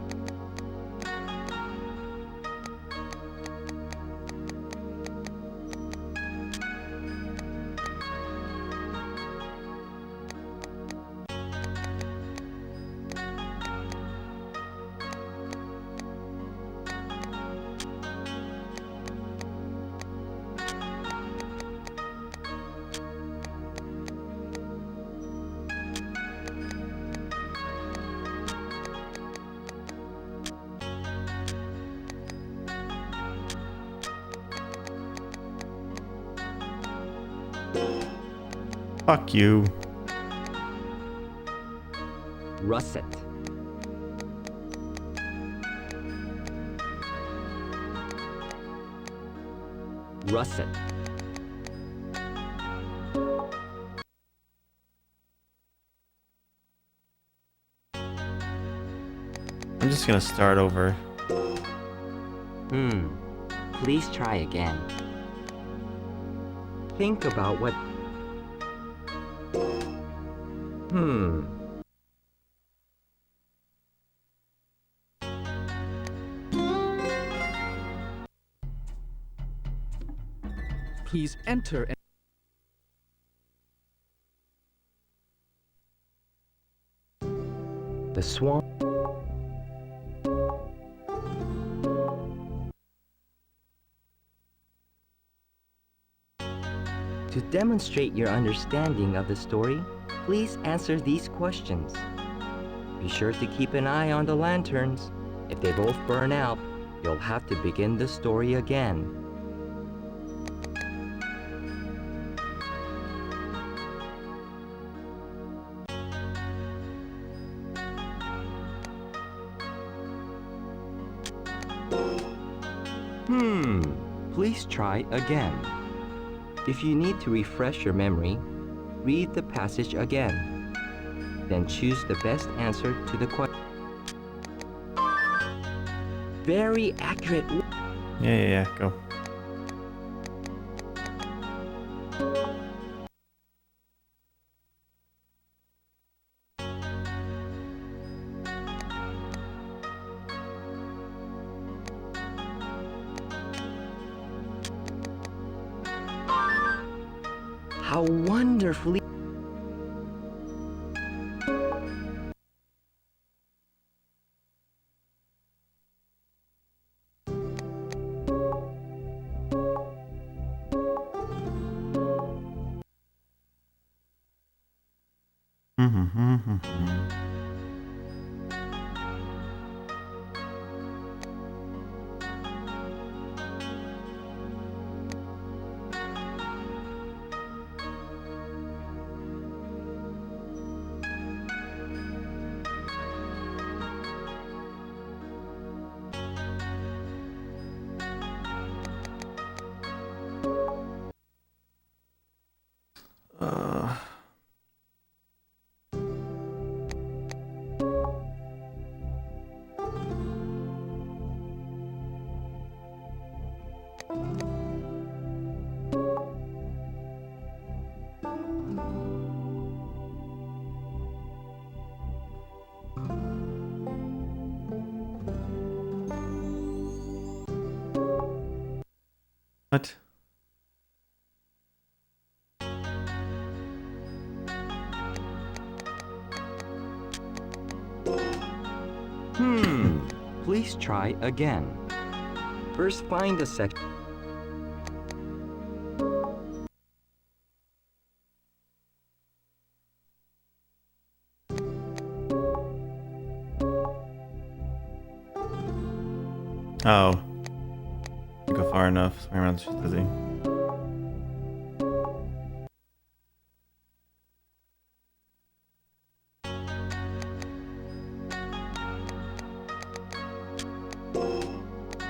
Fuck you.
Russet. Russet.
I'm just gonna start over.
Please try again. Think about what...
Please enter and
The swamp. To demonstrate your understanding of the story, please answer these questions. Be sure to keep an eye on the lanterns. If they both burn out, you'll have to begin the story again. Please try again. If you need to refresh your memory, read the passage again. Then choose the best answer to the question. Very accurate.
Yeah, go.
How wonderfully...
What?
Please try again. First find the section.
Oh. Didn't go far enough. My mind's just busy.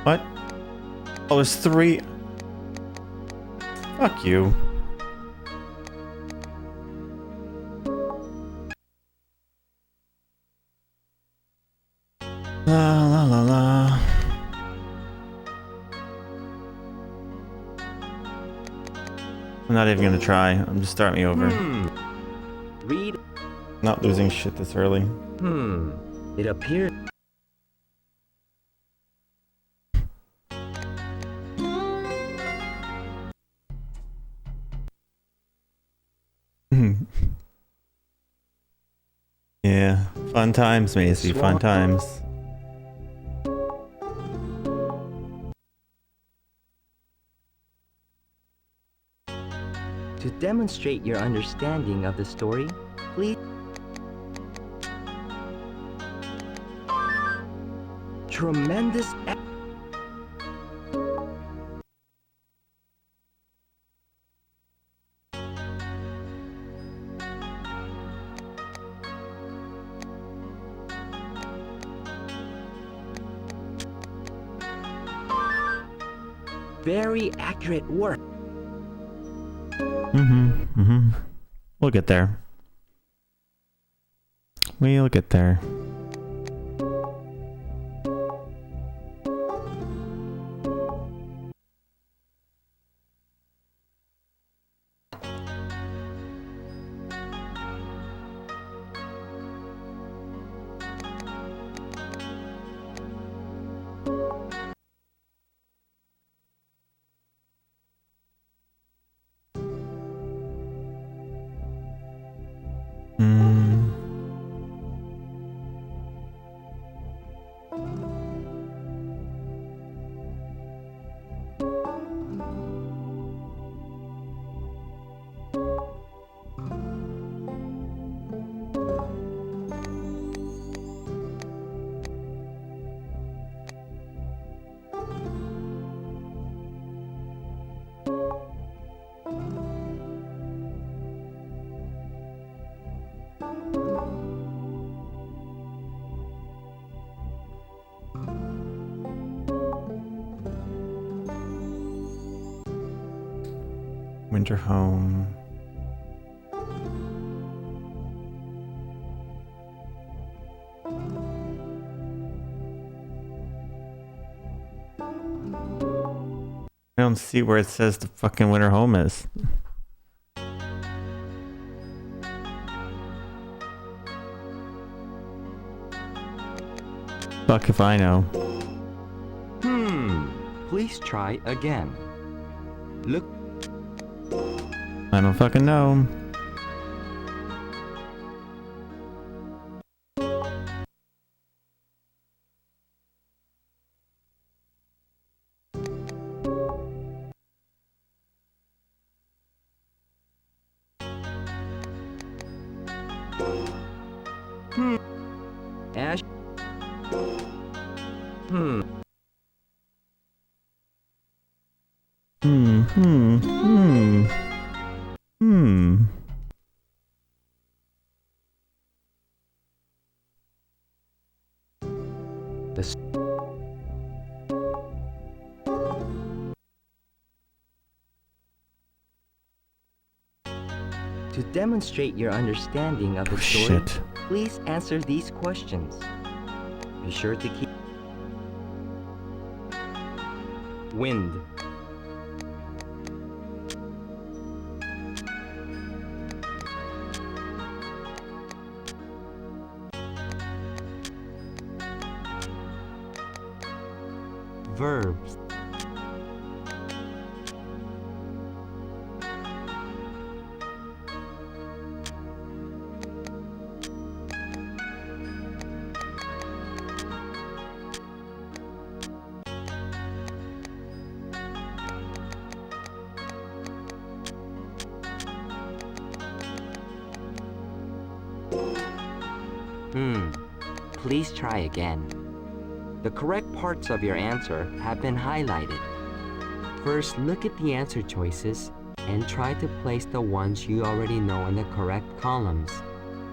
What? Oh, there's 3. Fuck you. La la la la. I'm not even gonna try. I'm just starting me over.
Read.
Not losing shit this early.
It appears.
Yeah, fun times, Macy. Fun times.
To demonstrate your understanding of the story, please... Tremendous... Very accurate work.
We'll get there. We'll get there. Winter home. I don't see where it says the fucking winter home is. Fuck if I know.
Please try again. Look.
I don't fucking know.
Ash. To demonstrate your understanding of the story,
Shit.
please answer these questions. Be sure to keep wind. Verbs. Please try again. The correct parts of your answer have been highlighted. First, look at the answer choices and try to place the ones you already know in the correct columns.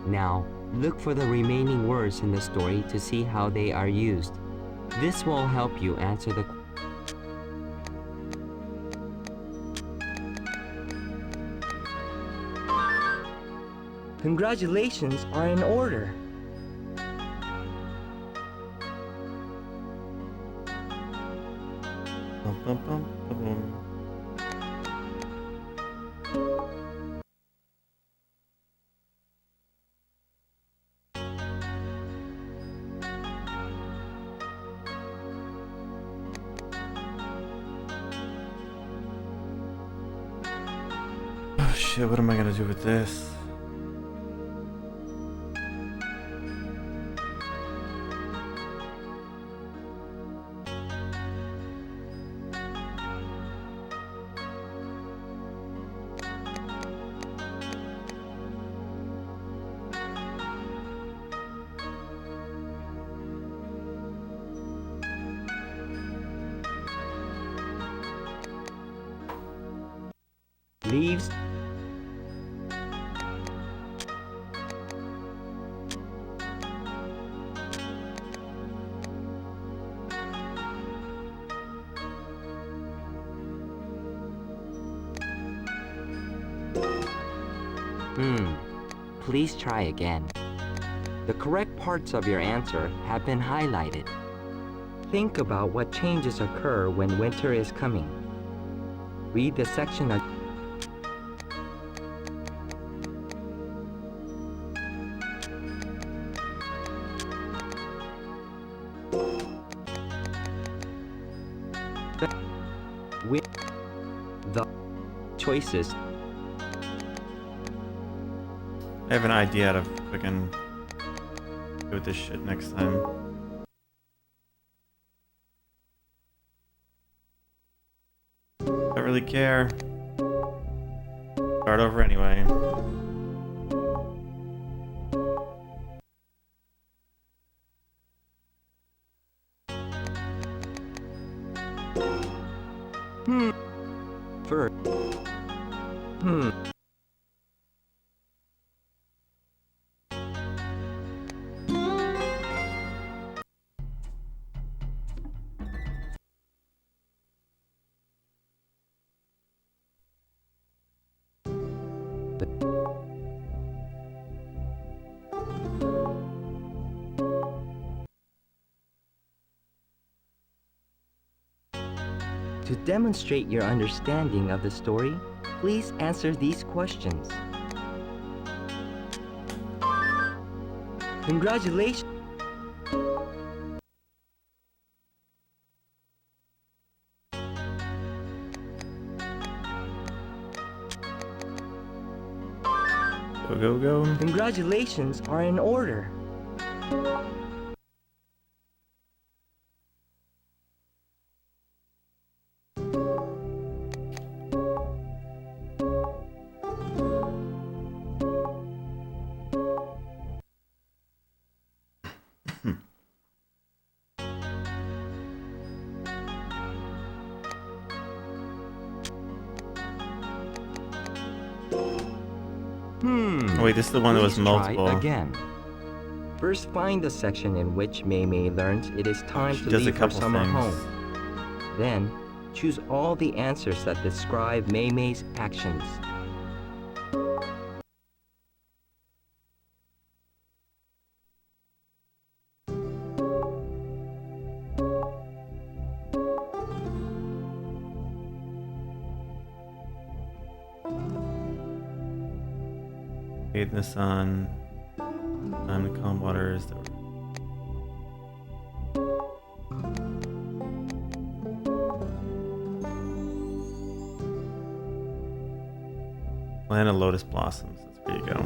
Now, look for the remaining words in the story to see how they are used. This will help you answer the Congratulations are in order.
Oh shit, what am I gonna do with this?
Leaves. Please try again. The correct parts of your answer have been highlighted. Think about what changes occur when winter is coming. Read the section of with the choices.
I have an idea how to fucking do this shit next time. Don't really care. Start over anyway.
First. To demonstrate your understanding of the story, please answer these questions. Congratulations!
Go, go, go.
Congratulations are in order.
Wait, this is the one that was
Please
multiple.
try again. First, find the section in which Mei Mei learns it is time
She
to
does a
leave her
couple
summer
things.
home. Then, choose all the answers that describe Mei Mei's actions.
Bathe in the sun. Time to calm waters. Plant of lotus blossoms. That's where you go.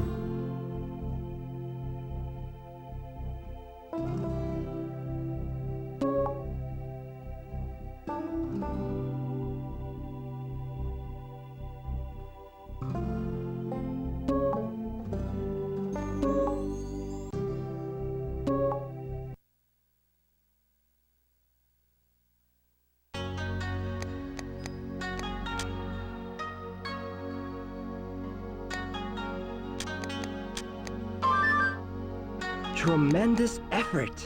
Tremendous effort!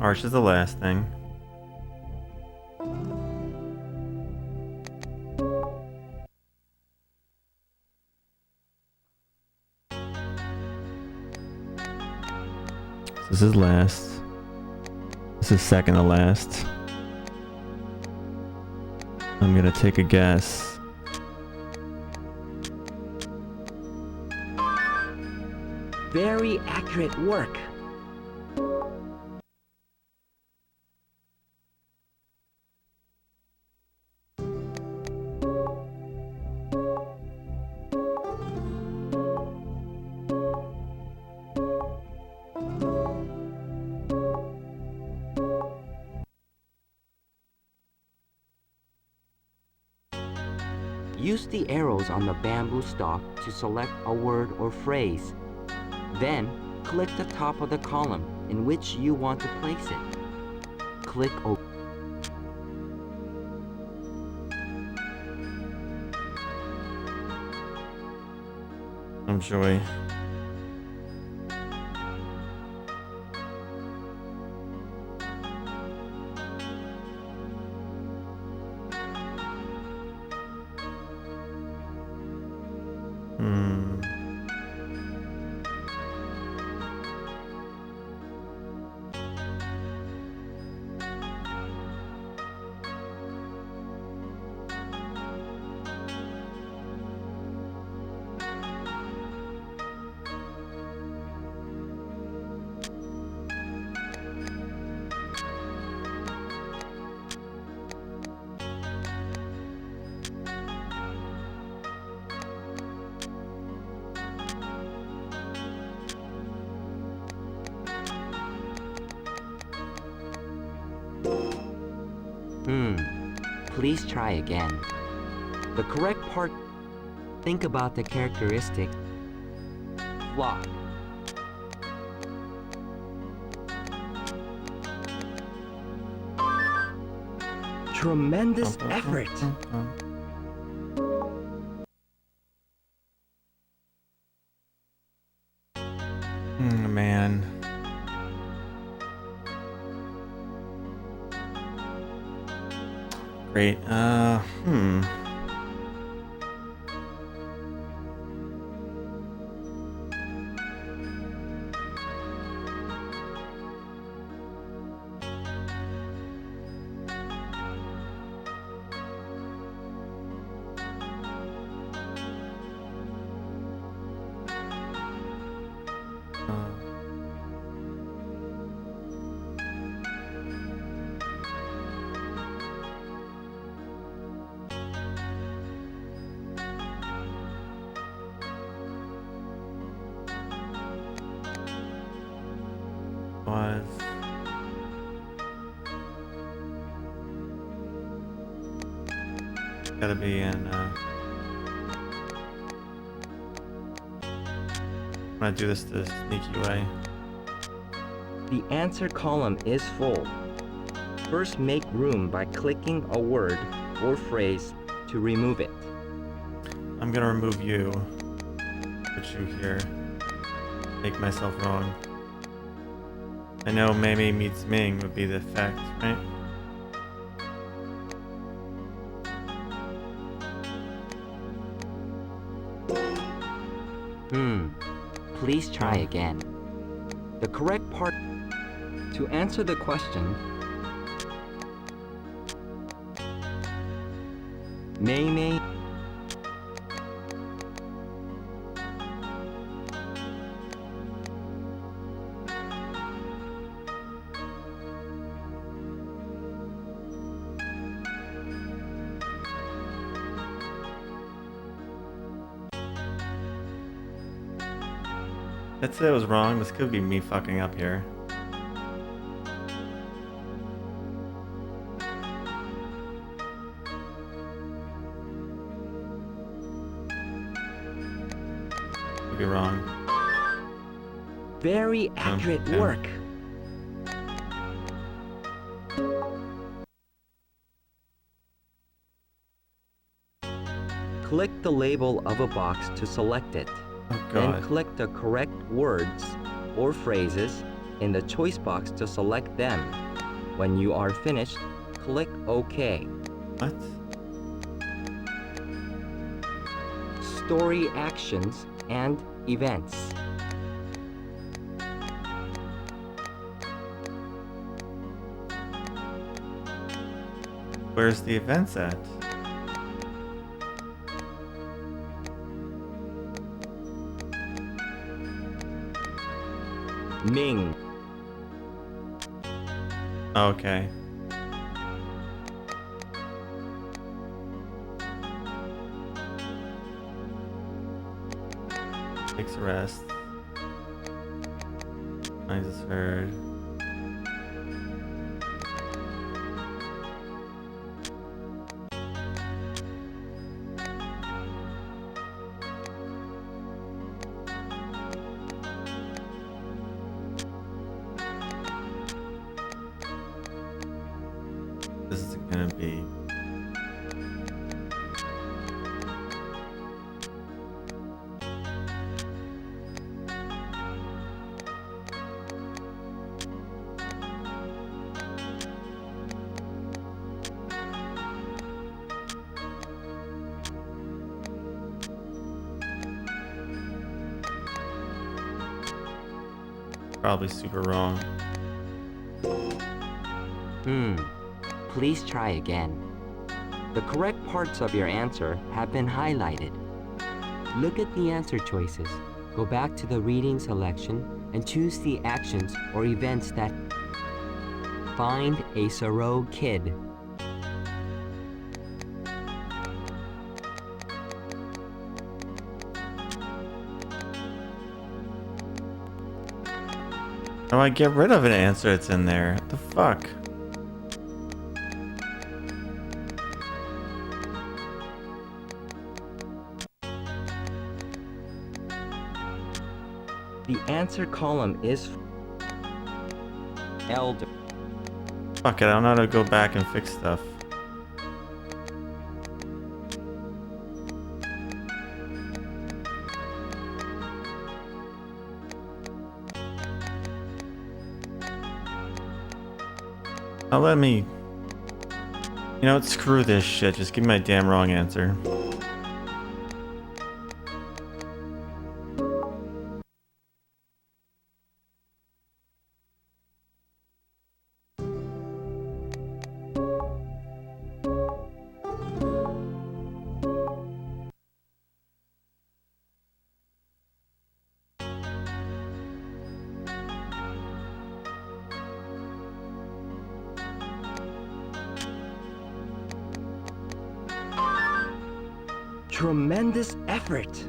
Arch is the last thing. This is last. This is second to last. I'm gonna take a guess.
Very accurate work. Use the arrows on the bamboo stalk to select a word or phrase. Then, click the top of the column in which you want to place it. Click OK.
Joy.
Please try again. The correct part, think about the characteristic flock. Tremendous effort.
Man. Great. Was gotta be in I'm gonna do this the sneaky way.
The answer column is full. First, make room by clicking a word or phrase to remove it.
I'm gonna remove you. Put you here. Make myself wrong. I know Mei meets Ming would be the effect, right?
Please try again. The correct part to answer the question, Mei.
Let's say I was wrong. This could be me fucking up here. Could be wrong.
Very accurate work. Click the label of a box to select it. Then click the correct words or phrases in the choice box to select them. When you are finished, click OK.
What?
Story actions and events.
Where's the events at?
Ming.
Okay. Takes a rest. Finds his herd. Probably super wrong.
Please try again. The correct parts of your answer have been highlighted. Look at the answer choices. Go back to the reading selection and choose the actions or events that find a Sorrow kid.
How do I get rid of an answer that's in there? What the fuck?
The answer column is elder.
Fuck it, I don't know how to go back and fix stuff. Now let me... You know what, screw this shit, just give me my damn wrong answer.
Tremendous effort.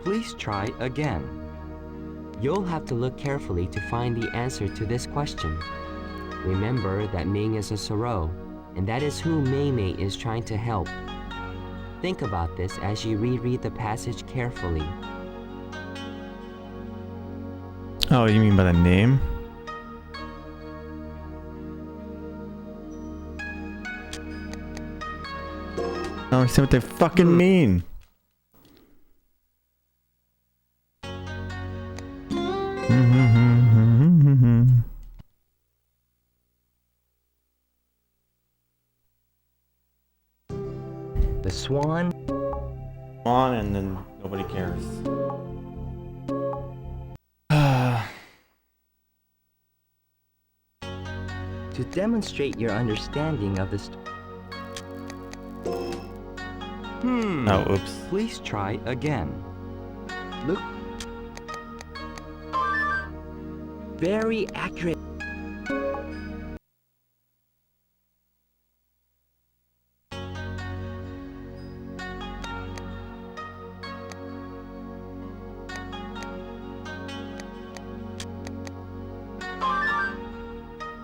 Please try again. You'll have to look carefully to find the answer to this question. Remember that Ming is a Sorrow, and that is who Mei Mei is trying to help. Think about this as you reread the passage carefully.
Oh, you mean by the name? I don't understand what they fucking mean.
The swan.
On and then nobody cares.
To demonstrate your understanding of this.
Oh, oops.
Please try again. Look. Very accurate.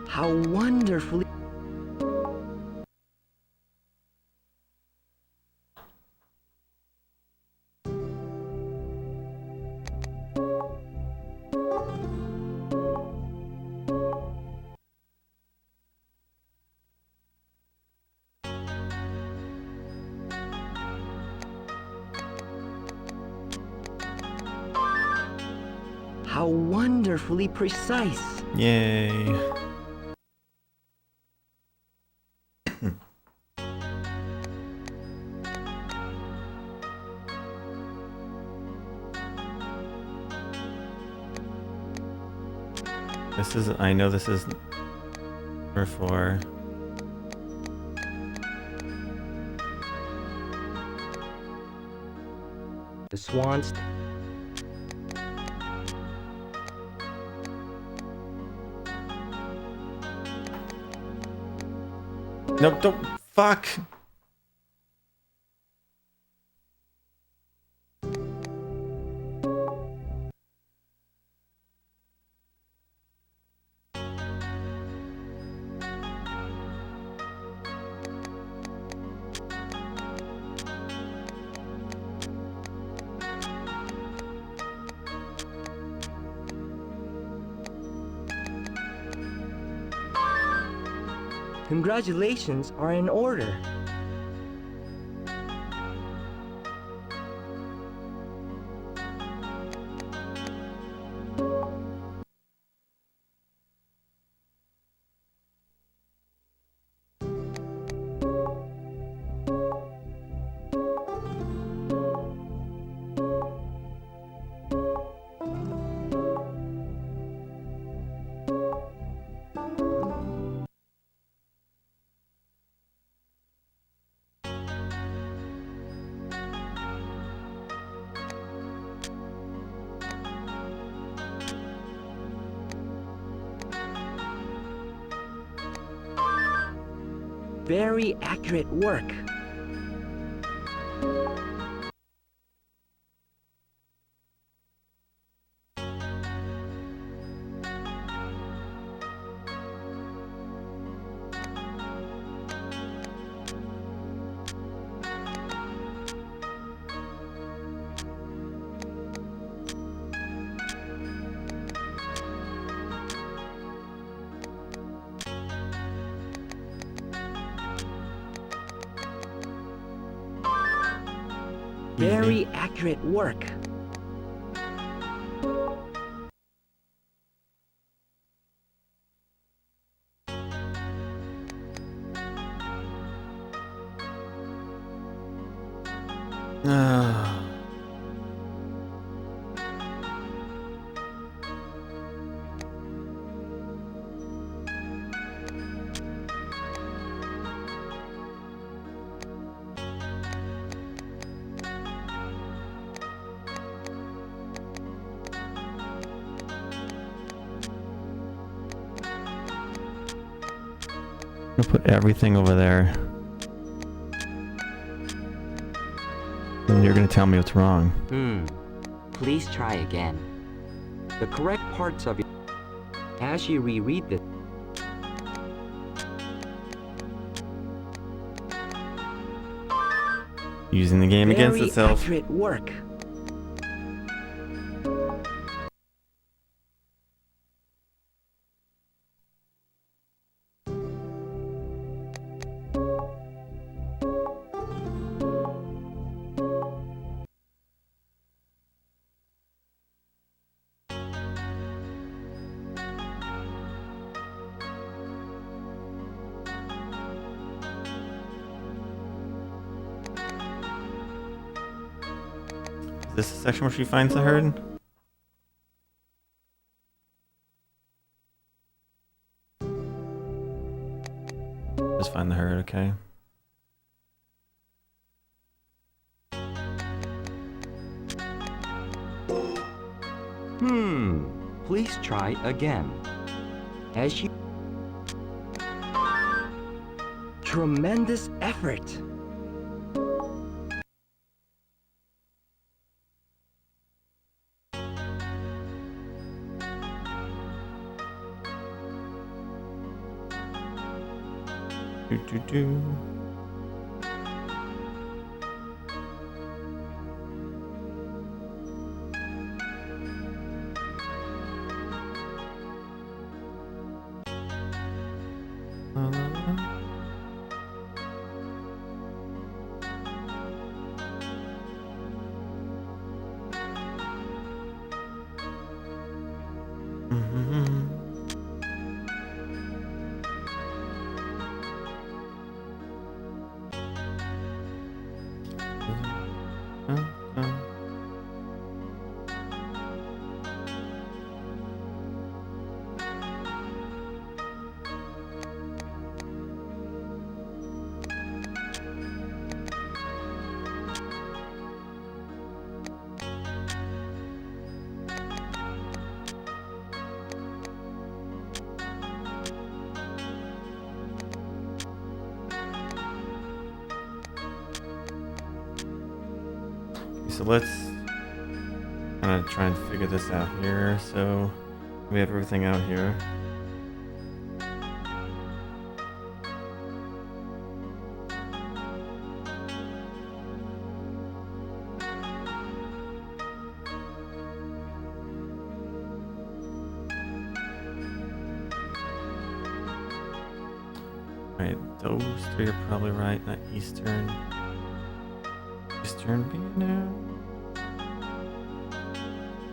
How wonderfully. How wonderfully precise.
Yay. This is, I know this is number 4.
The swans.
Nope, don't. Fuck.
Congratulations are in order. Very accurate work. Very accurate work.
Ah. I'm gonna put everything over there. And you're gonna tell me what's wrong.
Please try again. The correct parts of it. As you reread this,
Using the game against
very
itself.
accurate work.
Is this the section where she finds the herd? Just find the herd, okay.
Please try again. As you... Tremendous effort.
Do. So let's kind of try and figure this out here. So we have everything out here. Right, those three are probably right, not Eastern. Eastern being now.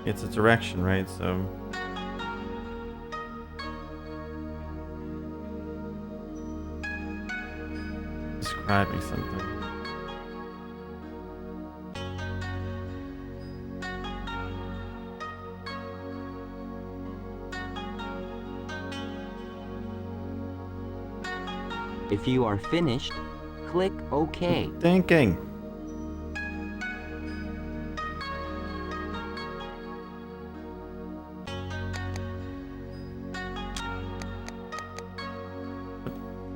It's a direction, right? So describing something.
If you are finished, click OK.
Thinking.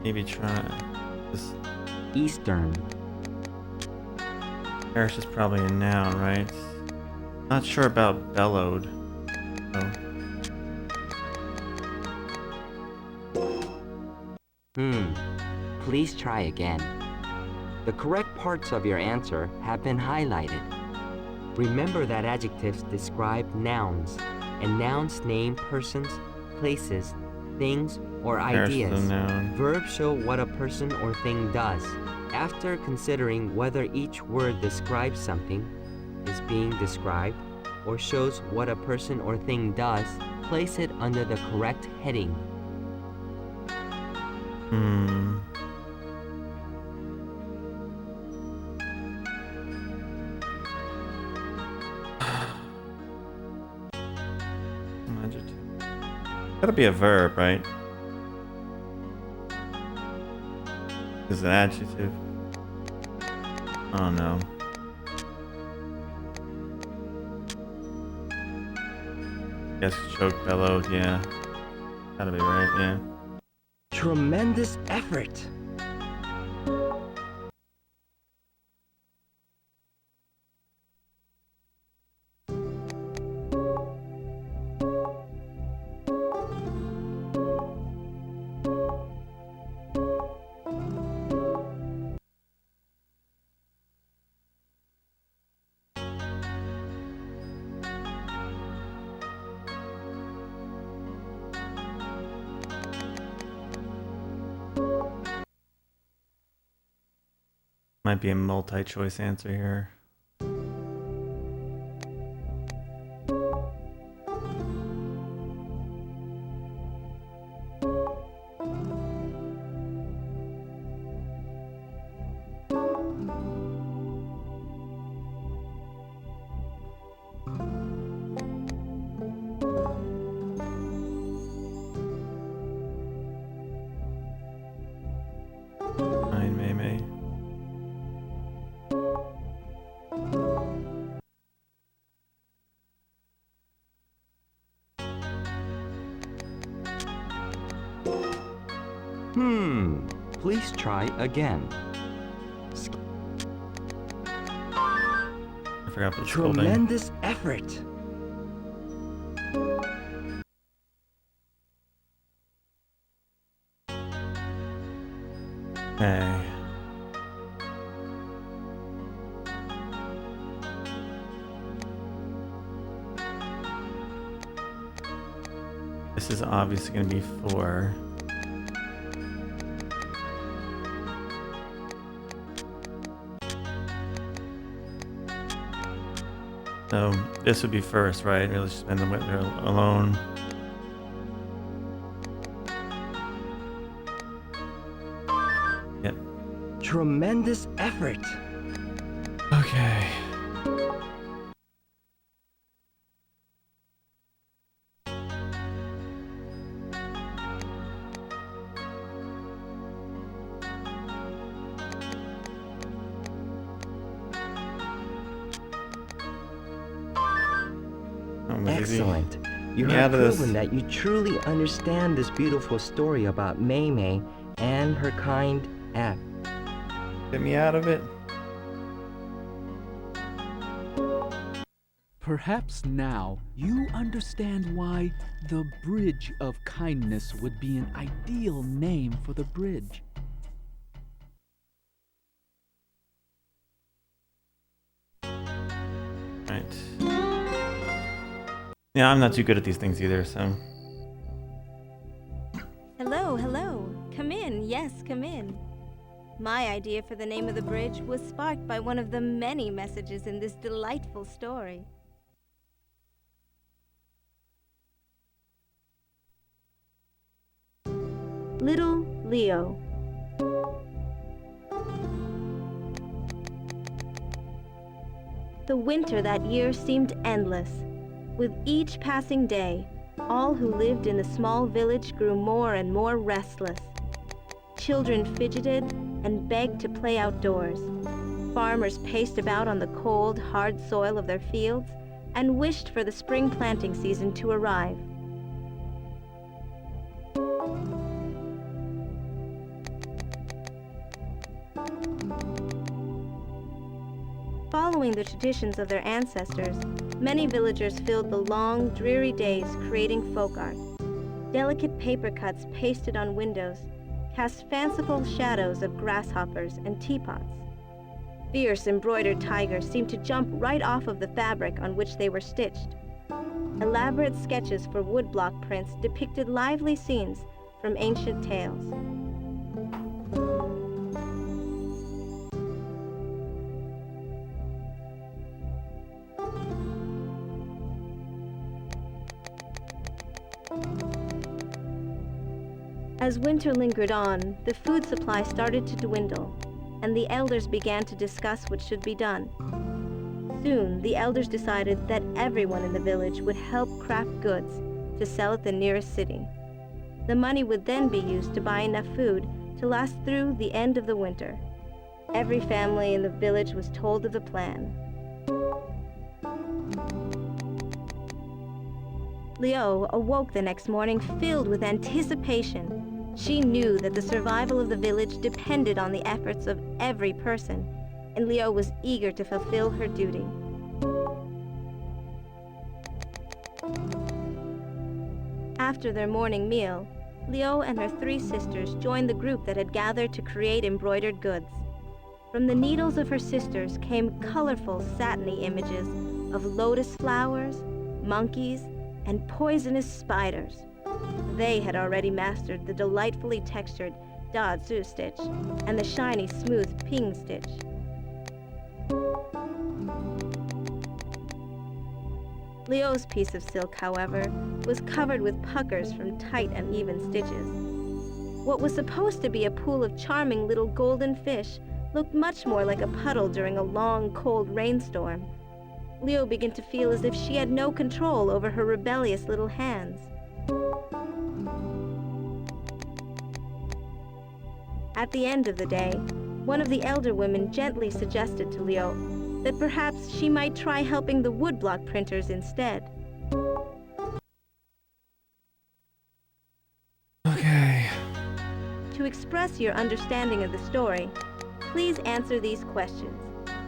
Maybe try this.
Eastern.
Parish is probably a noun, right? Not sure about bellowed. Oh.
Please try again. The correct parts of your answer have been highlighted. Remember that adjectives describe nouns, and nouns name persons, places, things, or
Parish is a
ideas.
noun.
Verbs show what a person or thing does. After considering whether each word describes something, is being described, or shows what a person or thing does, place it under the correct heading.
Adjective. Gotta be a verb, right? Is an adjective? Oh no. Guess choke, bellowed, yeah. Gotta be right, yeah.
Tremendous effort.
Might be a multi-choice answer here. Fine, May.
Please try again.
I forgot the scolding.
Tremendous effort.
Okay. This is obviously going to be 4. So this would be first, right? Really spend the winter alone. Yep.
Tremendous effort.
Okay.
Excellent. You
Get me
have
out of this.
proven that you truly understand this beautiful story about Mei Mei and her kind act.
Get me out of it.
Perhaps now you understand why the Bridge of Kindness would be an ideal name for the bridge.
Right. Yeah, I'm not too good at these things either, so.
Hello, hello. Come in, yes, come in. My idea for the name of the bridge was sparked by one of the many messages in this delightful story.
Little Leo. The winter that year seemed endless. With each passing day, all who lived in the small village grew more and more restless. Children fidgeted and begged to play outdoors. Farmers paced about on the cold, hard soil of their fields and wished for the spring planting season to arrive. Following the traditions of their ancestors, many villagers filled the long, dreary days creating folk art. Delicate paper cuts pasted on windows cast fanciful shadows of grasshoppers and teapots. Fierce embroidered tigers seemed to jump right off of the fabric on which they were stitched. Elaborate sketches for woodblock prints depicted lively scenes from ancient tales. As winter lingered on, the food supply started to dwindle, and the elders began to discuss what should be done. Soon, the elders decided that everyone in the village would help craft goods to sell at the nearest city. The money would then be used to buy enough food to last through the end of the winter. Every family in the village was told of the plan. Leo awoke the next morning filled with anticipation. She knew that the survival of the village depended on the efforts of every person, and Leo was eager to fulfill her duty. After their morning meal, Leo and her 3 sisters joined the group that had gathered to create embroidered goods. From the needles of her sisters came colorful, satiny images of lotus flowers, monkeys, and poisonous spiders. They had already mastered the delightfully textured Da Zu stitch and the shiny, smooth Ping stitch. Leo's piece of silk, however, was covered with puckers from tight, uneven stitches. What was supposed to be a pool of charming little golden fish looked much more like a puddle during a long, cold rainstorm. Leo began to feel as if she had no control over her rebellious little hands. At the end of the day, one of the elder women gently suggested to Leo that perhaps she might try helping the woodblock printers instead.
Okay.
To express your understanding of the story, please answer these questions.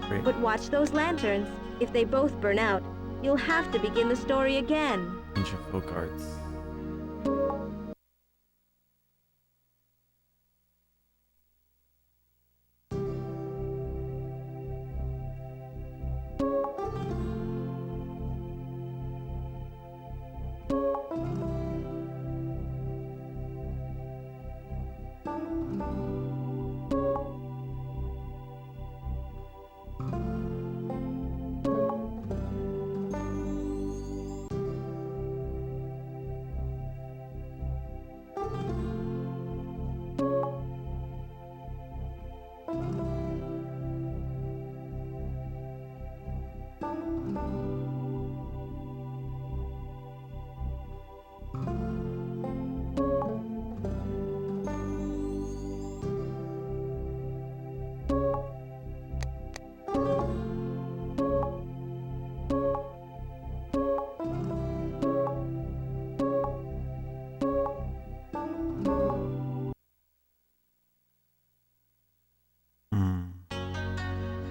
Great.
But watch those lanterns. If they both burn out, you'll have to begin the story again.
Ancient folk arts.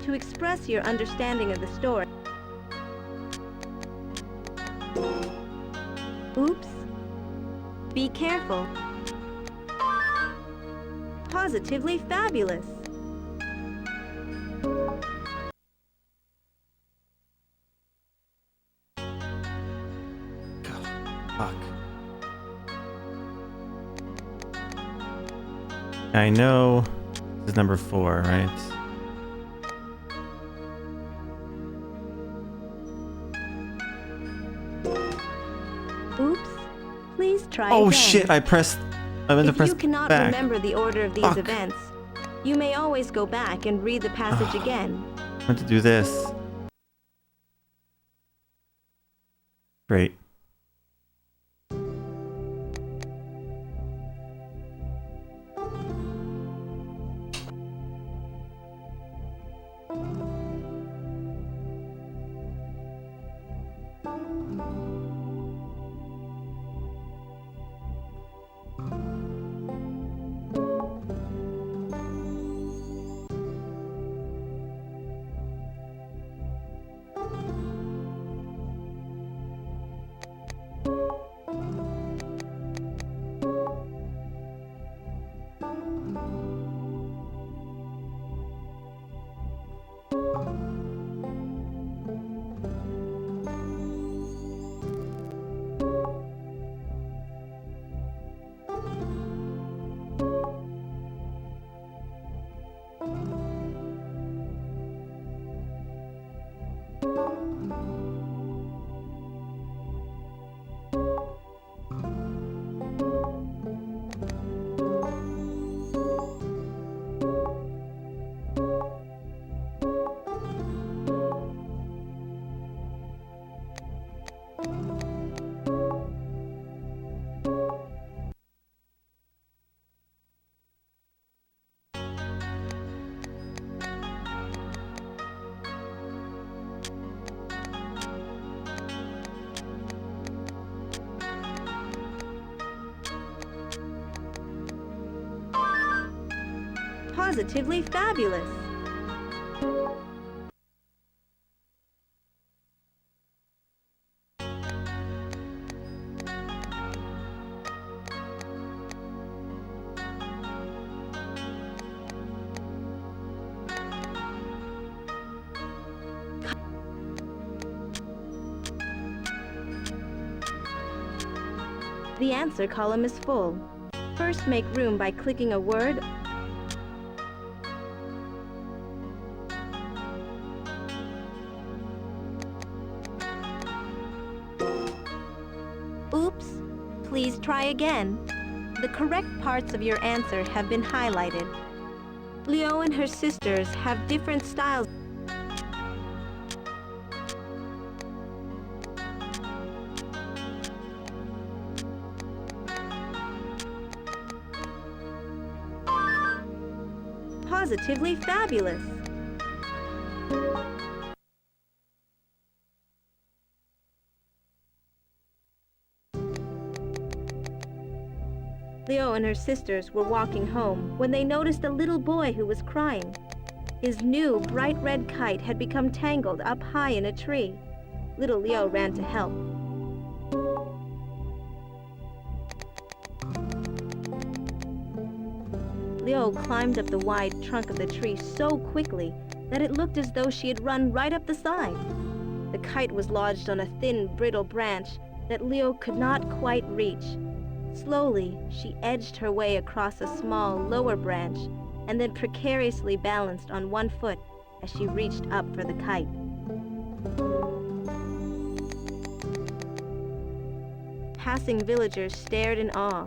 To express your understanding of the story. Oops. Be careful. Positively fabulous.
Fuck. I know this is number 4, right?
Oops. Please try
Oh
again.
shit, I meant to
If
press
you cannot
back.
remember the order of these
Fuck.
events, you may always go back and read the passage again.
I meant to do this. Great.
Positively fabulous. The answer column is full. First, make room by clicking a word Oops. Please try again. The correct parts of your answer have been highlighted. Leo and her sisters have different styles. Positively fabulous. Leo and her sisters were walking home when they noticed a little boy who was crying. His new bright red kite had become tangled up high in a tree. Little Leo ran to help. Leo climbed up the wide trunk of the tree so quickly that it looked as though she had run right up the side. The kite was lodged on a thin, brittle branch that Leo could not quite reach. Slowly, she edged her way across a small, lower branch and then precariously balanced on one foot as she reached up for the kite. Passing villagers stared in awe.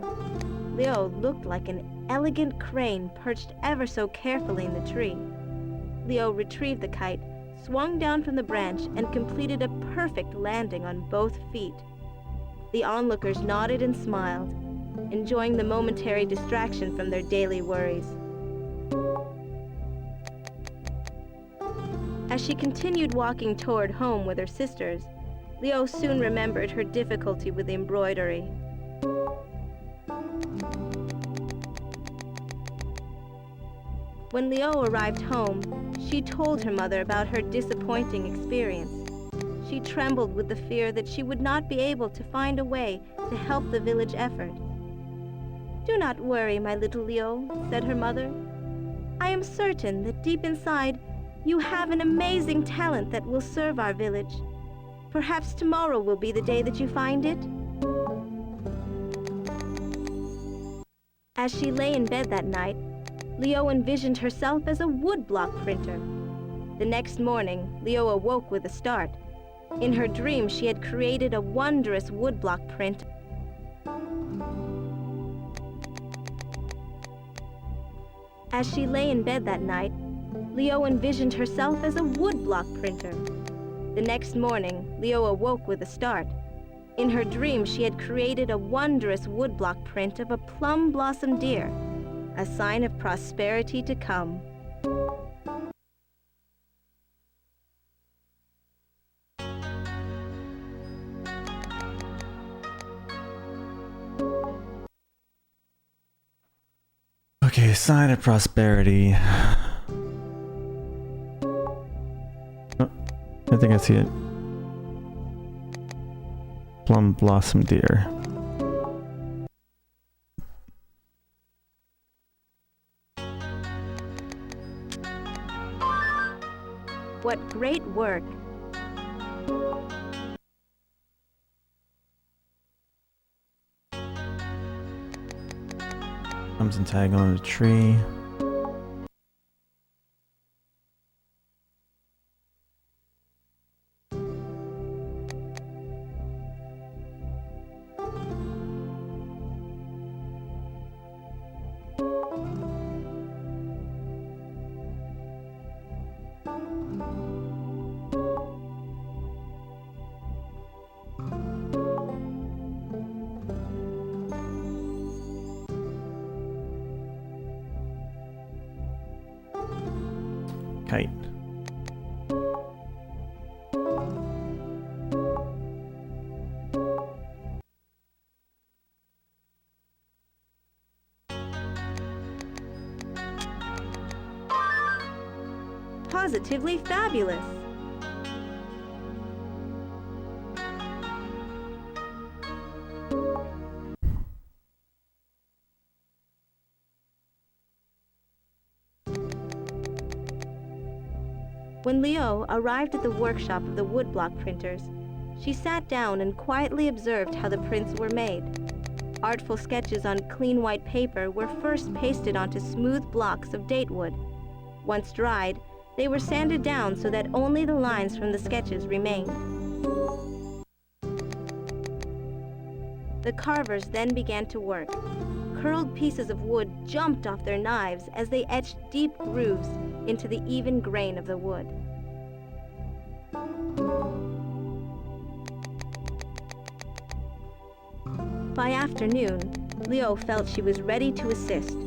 Leo looked like an elegant crane perched ever so carefully in the tree. Leo retrieved the kite, swung down from the branch, and completed a perfect landing on both feet. The onlookers nodded and smiled, enjoying the momentary distraction from their daily worries. As she continued walking toward home with her sisters, Leo soon remembered her difficulty with embroidery. When Leo arrived home, she told her mother about her disappointing experience. She trembled with the fear that she would not be able to find a way to help the village effort. "Do not worry, my little Leo," said her mother. "I am certain that deep inside you have an amazing talent that will serve our village. Perhaps tomorrow will be the day that you find it." As she lay in bed that night, Leo envisioned herself as a woodblock printer. The next morning, Leo awoke with a start. In her dream, she had created a wondrous woodblock print. As she lay in bed that night, Leo envisioned herself as a woodblock printer. The next morning, Leo awoke with a start. In her dream, she had created a wondrous woodblock print of a plum blossom deer, a sign of prosperity to come.
Okay, sign of prosperity. Oh, I think I see it. Plum blossom deer.
What great work!
Comes and tag on a tree. Kite.
Positively fabulous! When Leo arrived at the workshop of the woodblock printers, she sat down and quietly observed how the prints were made. Artful sketches on clean white paper were first pasted onto smooth blocks of datewood. Once dried, they were sanded down so that only the lines from the sketches remained. The carvers then began to work. Curled pieces of wood jumped off their knives as they etched deep grooves into the even grain of the wood. By afternoon, Leo felt she was ready to assist.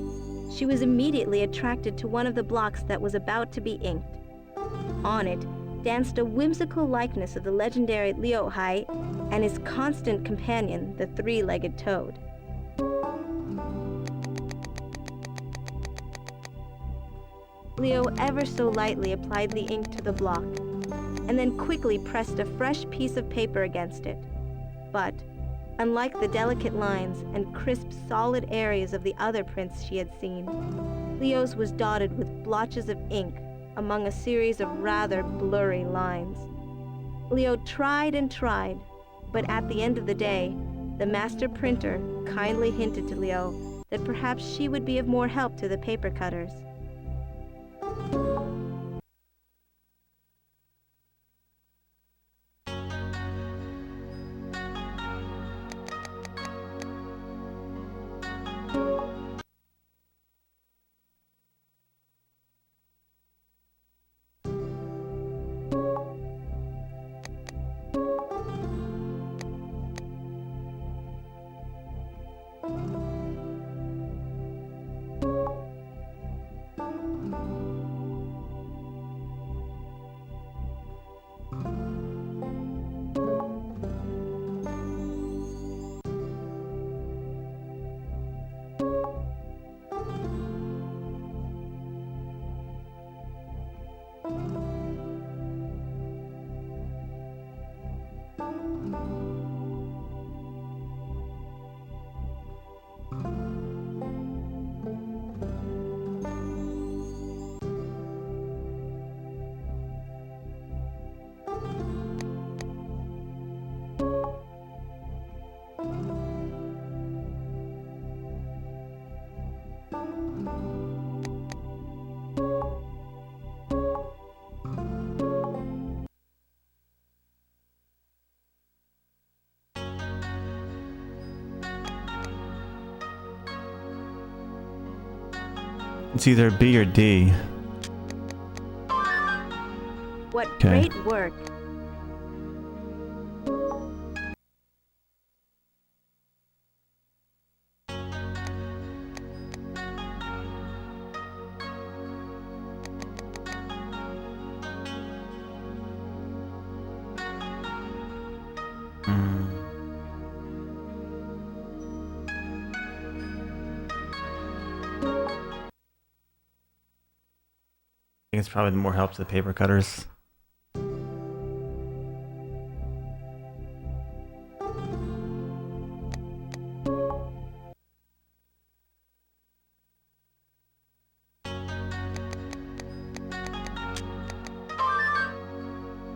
She was immediately attracted to one of the blocks that was about to be inked. On it danced a whimsical likeness of the legendary Leohai and his constant companion, the three-legged toad. Leo ever so lightly applied the ink to the block, and then quickly pressed a fresh piece of paper against it. But, unlike the delicate lines and crisp, solid areas of the other prints she had seen, Leo's was dotted with blotches of ink among a series of rather blurry lines. Leo tried and tried, but at the end of the day, the master printer kindly hinted to Leo that perhaps she would be of more help to the paper cutters.
It's either B or D.
What
Okay.
great work!
Hmm. I think it's probably the more help to the paper cutters.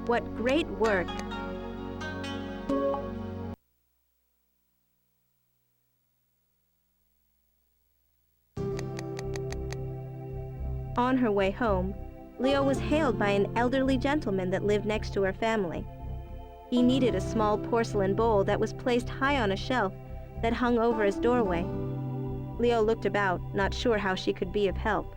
What great work! On her way home, Leo was hailed by an elderly gentleman that lived next to her family. He needed a small porcelain bowl that was placed high on a shelf that hung over his doorway. Leo looked about, not sure how she could be of help.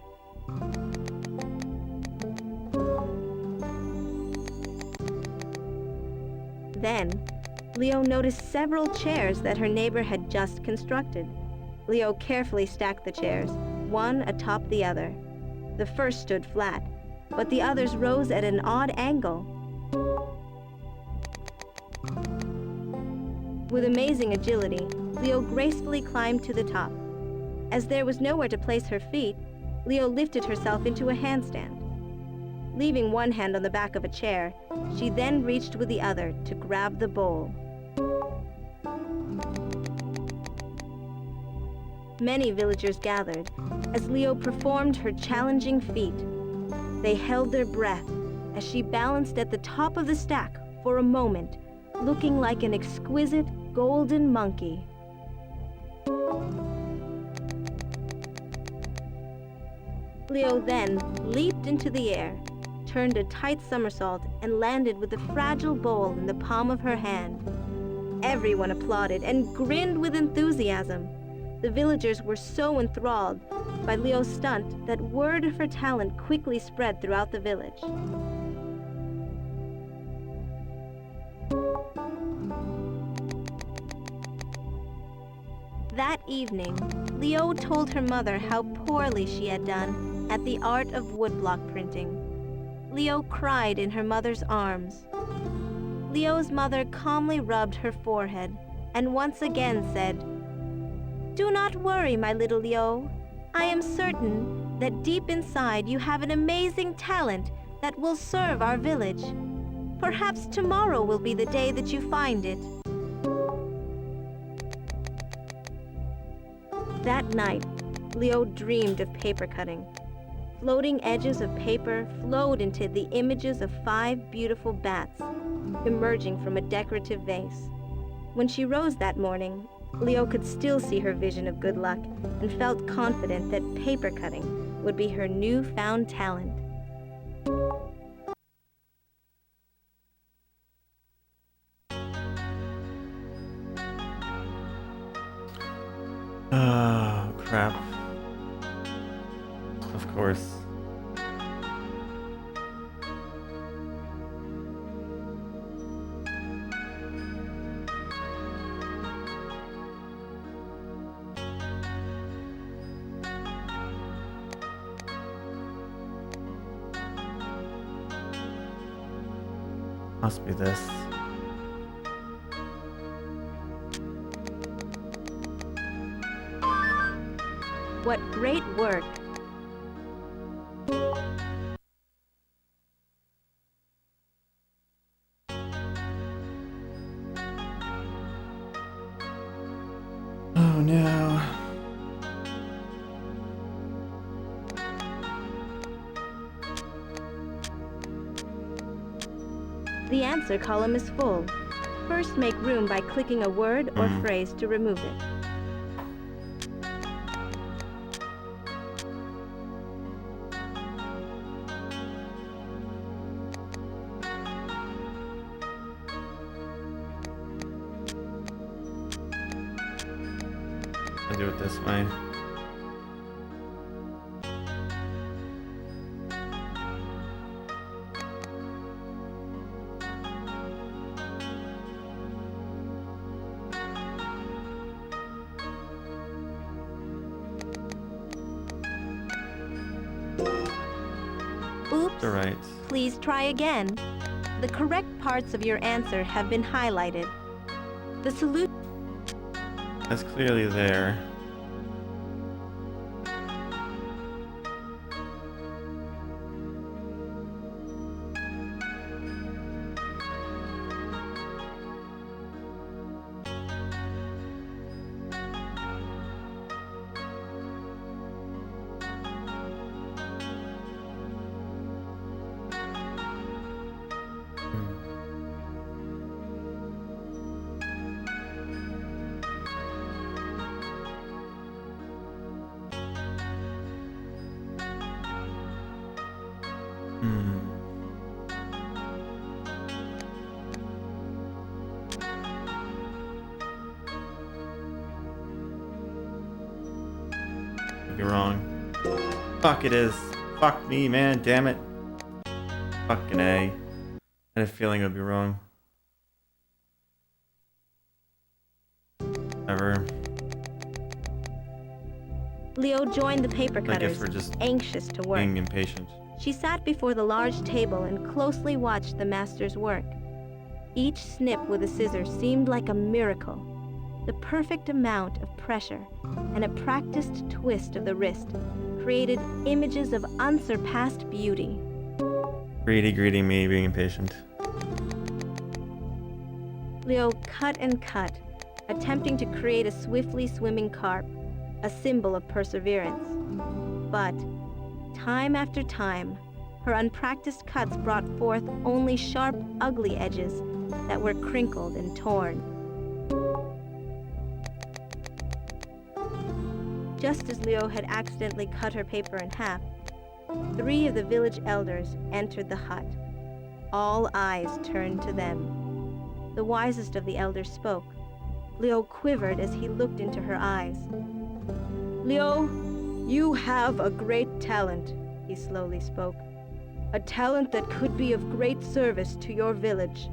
Then, Leo noticed several chairs that her neighbor had just constructed. Leo carefully stacked the chairs, one atop the other. The first stood flat, but the others rose at an odd angle. With amazing agility, Leo gracefully climbed to the top. As there was nowhere to place her feet, Leo lifted herself into a handstand. Leaving one hand on the back of a chair, she then reached with the other to grab the bowl. Many villagers gathered as Leo performed her challenging feat. They held their breath as she balanced at the top of the stack for a moment, looking like an exquisite golden monkey. Leo then leaped into the air, turned a tight somersault, and landed with the fragile bowl in the palm of her hand. Everyone applauded and grinned with enthusiasm. The villagers were so enthralled by Leo's stunt that word of her talent quickly spread throughout the village. That evening, Leo told her mother how poorly she had done at the art of woodblock printing. Leo cried in her mother's arms. Leo's mother calmly rubbed her forehead and once again said, "Do not worry, my little Leo. I am certain that deep inside you have an amazing talent that will serve our village. Perhaps tomorrow will be the day that you find it." That night, Leo dreamed of paper cutting. Floating edges of paper flowed into the images of 5 beautiful bats emerging from a decorative vase. When she rose that morning, Leo could still see her vision of good luck and felt confident that paper cutting would be her newfound talent.
Oh, crap. Of course. Must be this.
What great work!
Oh no.
The answer column is full. First, make room by clicking a word or phrase to remove it.
can do it this way.
Oops.
You're right.
Please try again. The correct parts of your answer have been highlighted. The solution.
That's clearly there. Could be wrong. Fuck it is. Fuck me, man. Damn it. Fucking A. I had a feeling it would be wrong. Ever.
Leo joined the paper
I
cutters,
guess we're just
anxious to work.
being impatient.
She sat before the large table and closely watched the master's work. Each snip with a scissors seemed like a miracle. The perfect amount of pressure and a practiced twist of the wrist created images of unsurpassed beauty.
Greedy me being impatient.
Leo cut and cut, attempting to create a swiftly swimming carp, a symbol of perseverance. But, time after time, her unpracticed cuts brought forth only sharp, ugly edges that were crinkled and torn. Just as Leo had accidentally cut her paper in half, 3 of the village elders entered the hut. All eyes turned to them. The wisest of the elders spoke. Leo quivered as he looked into her eyes. "Leo, you have a great talent," he slowly spoke. "A talent that could be of great service to your village."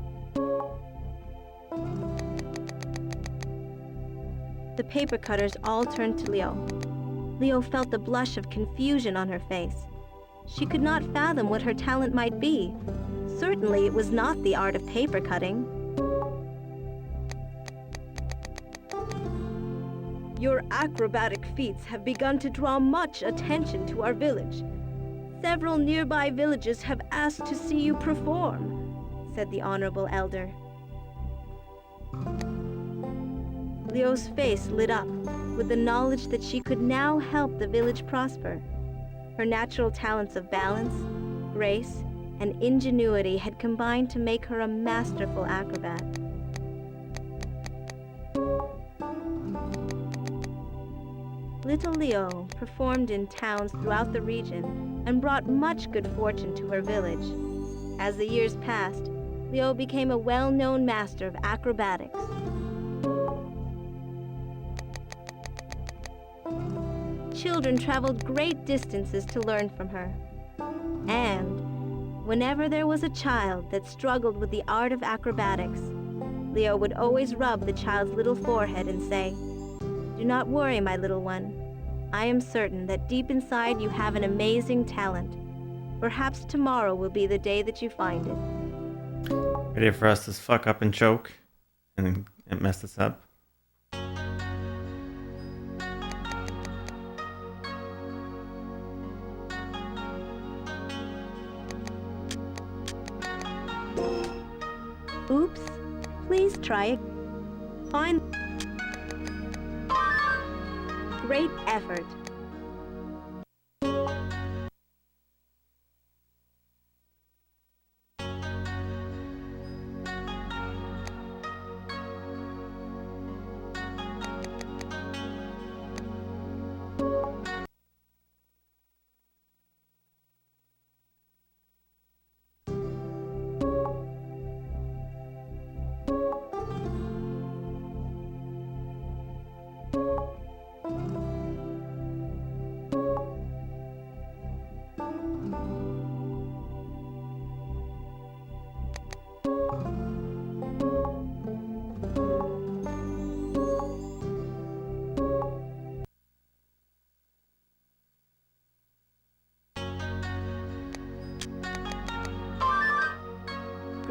The paper cutters all turned to Leo. Leo felt the blush of confusion on her face. She could not fathom what her talent might be. Certainly it was not the art of paper cutting. "Your acrobatic feats have begun to draw much attention to our village. Several nearby villages have asked to see you perform," said the honorable elder. Leo's face lit up with the knowledge that she could now help the village prosper. Her natural talents of balance, grace, and ingenuity had combined to make her a masterful acrobat. Little Leo performed in towns throughout the region and brought much good fortune to her village. As the years passed, Leo became a well-known master of acrobatics. Children traveled great distances to learn from her. And whenever there was a child that struggled with the art of acrobatics, Leo would always rub the child's little forehead and say, "Do not worry, my little one. I am certain that deep inside you have an amazing talent. Perhaps tomorrow will be the day that you find it."
Ready for us to fuck up and choke and mess this up?
Oops, please try it. Fine. Great effort.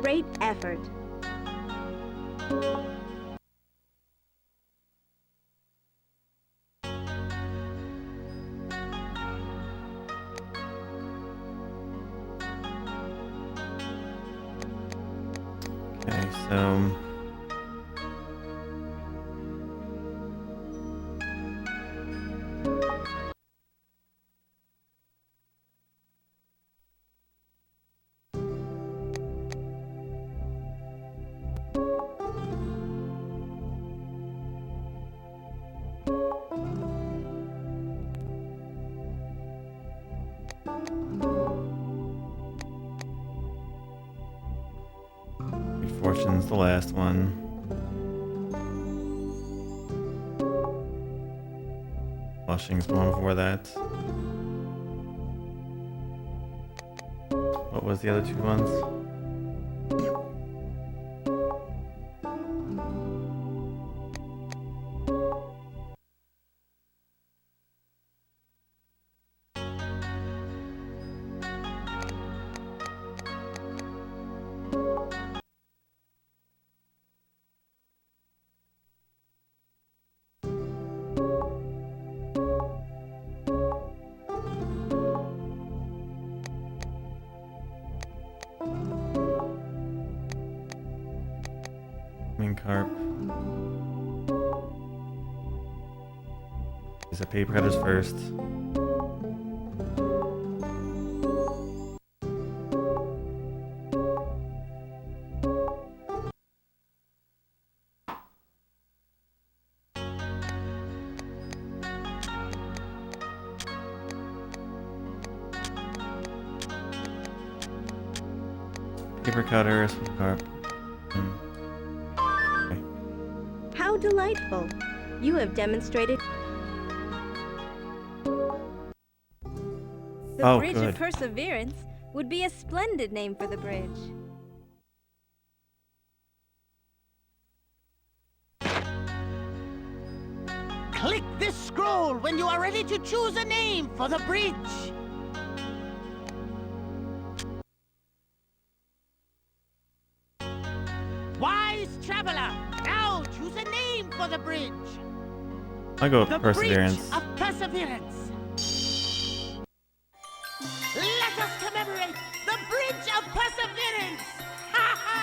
great effort.
Okay, so Good Fortune's the last one. Flushing's the one before that. What was the other two ones? Carp. Is the paper cutters first? Paper cutters, carp.
How delightful! You have demonstrated.
The
Oh,
Bridge
good.
of Perseverance would be a splendid name for the bridge.
Click this scroll when you are ready to choose a name for the bridge. Wise traveler, now choose a name for the bridge.
I'll go
The
with Perseverance.
Bridge of Perseverance. Let us commemorate the Bridge of Perseverance. Ha ha!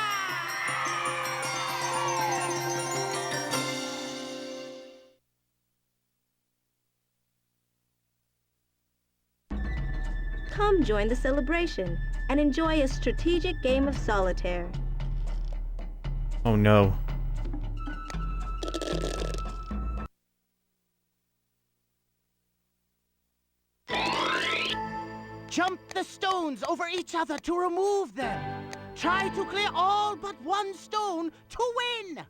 Come join the celebration and enjoy a strategic game of solitaire.
Oh no.
Jump the stones over each other to remove them. Try to clear all but one stone to win.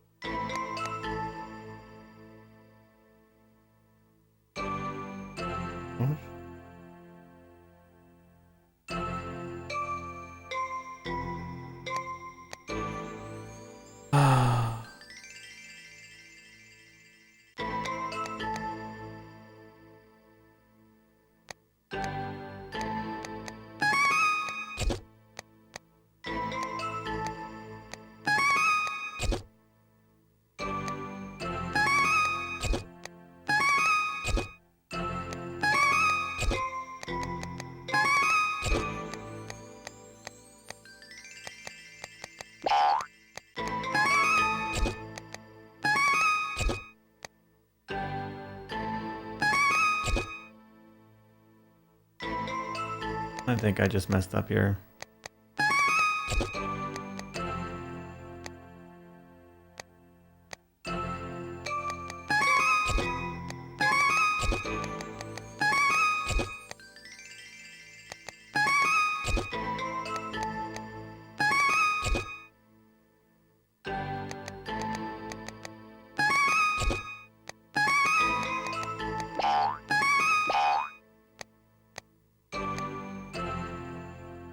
I think I just messed up here.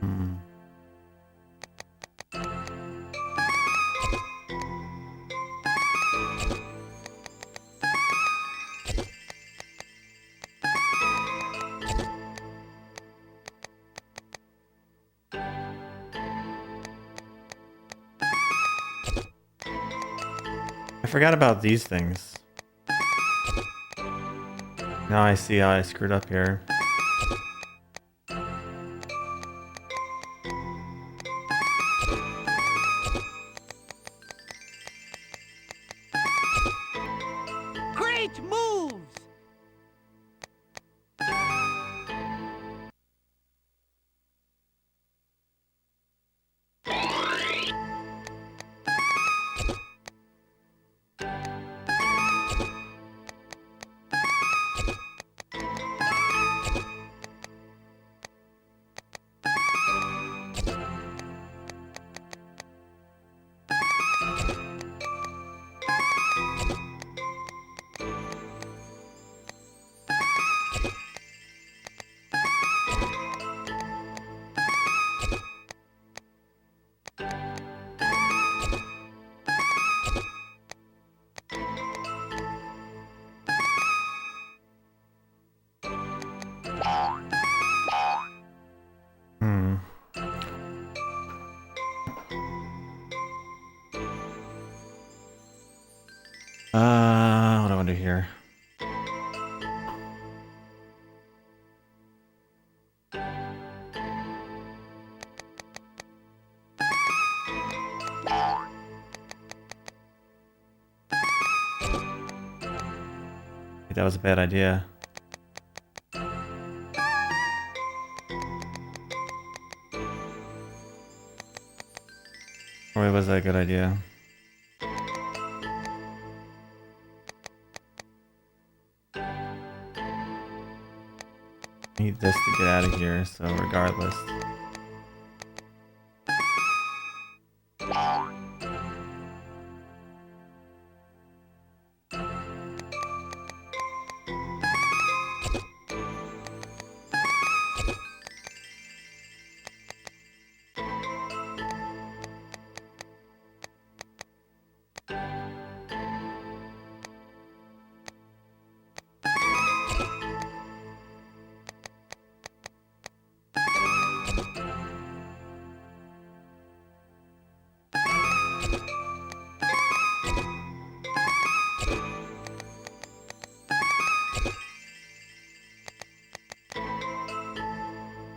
Hmm. I forgot about these things. Now I see how I screwed up here.
Great moves!
Hmm. What do I want to do here? I think that was a bad idea. Or was that a good idea? Need this to get out of here, so regardless.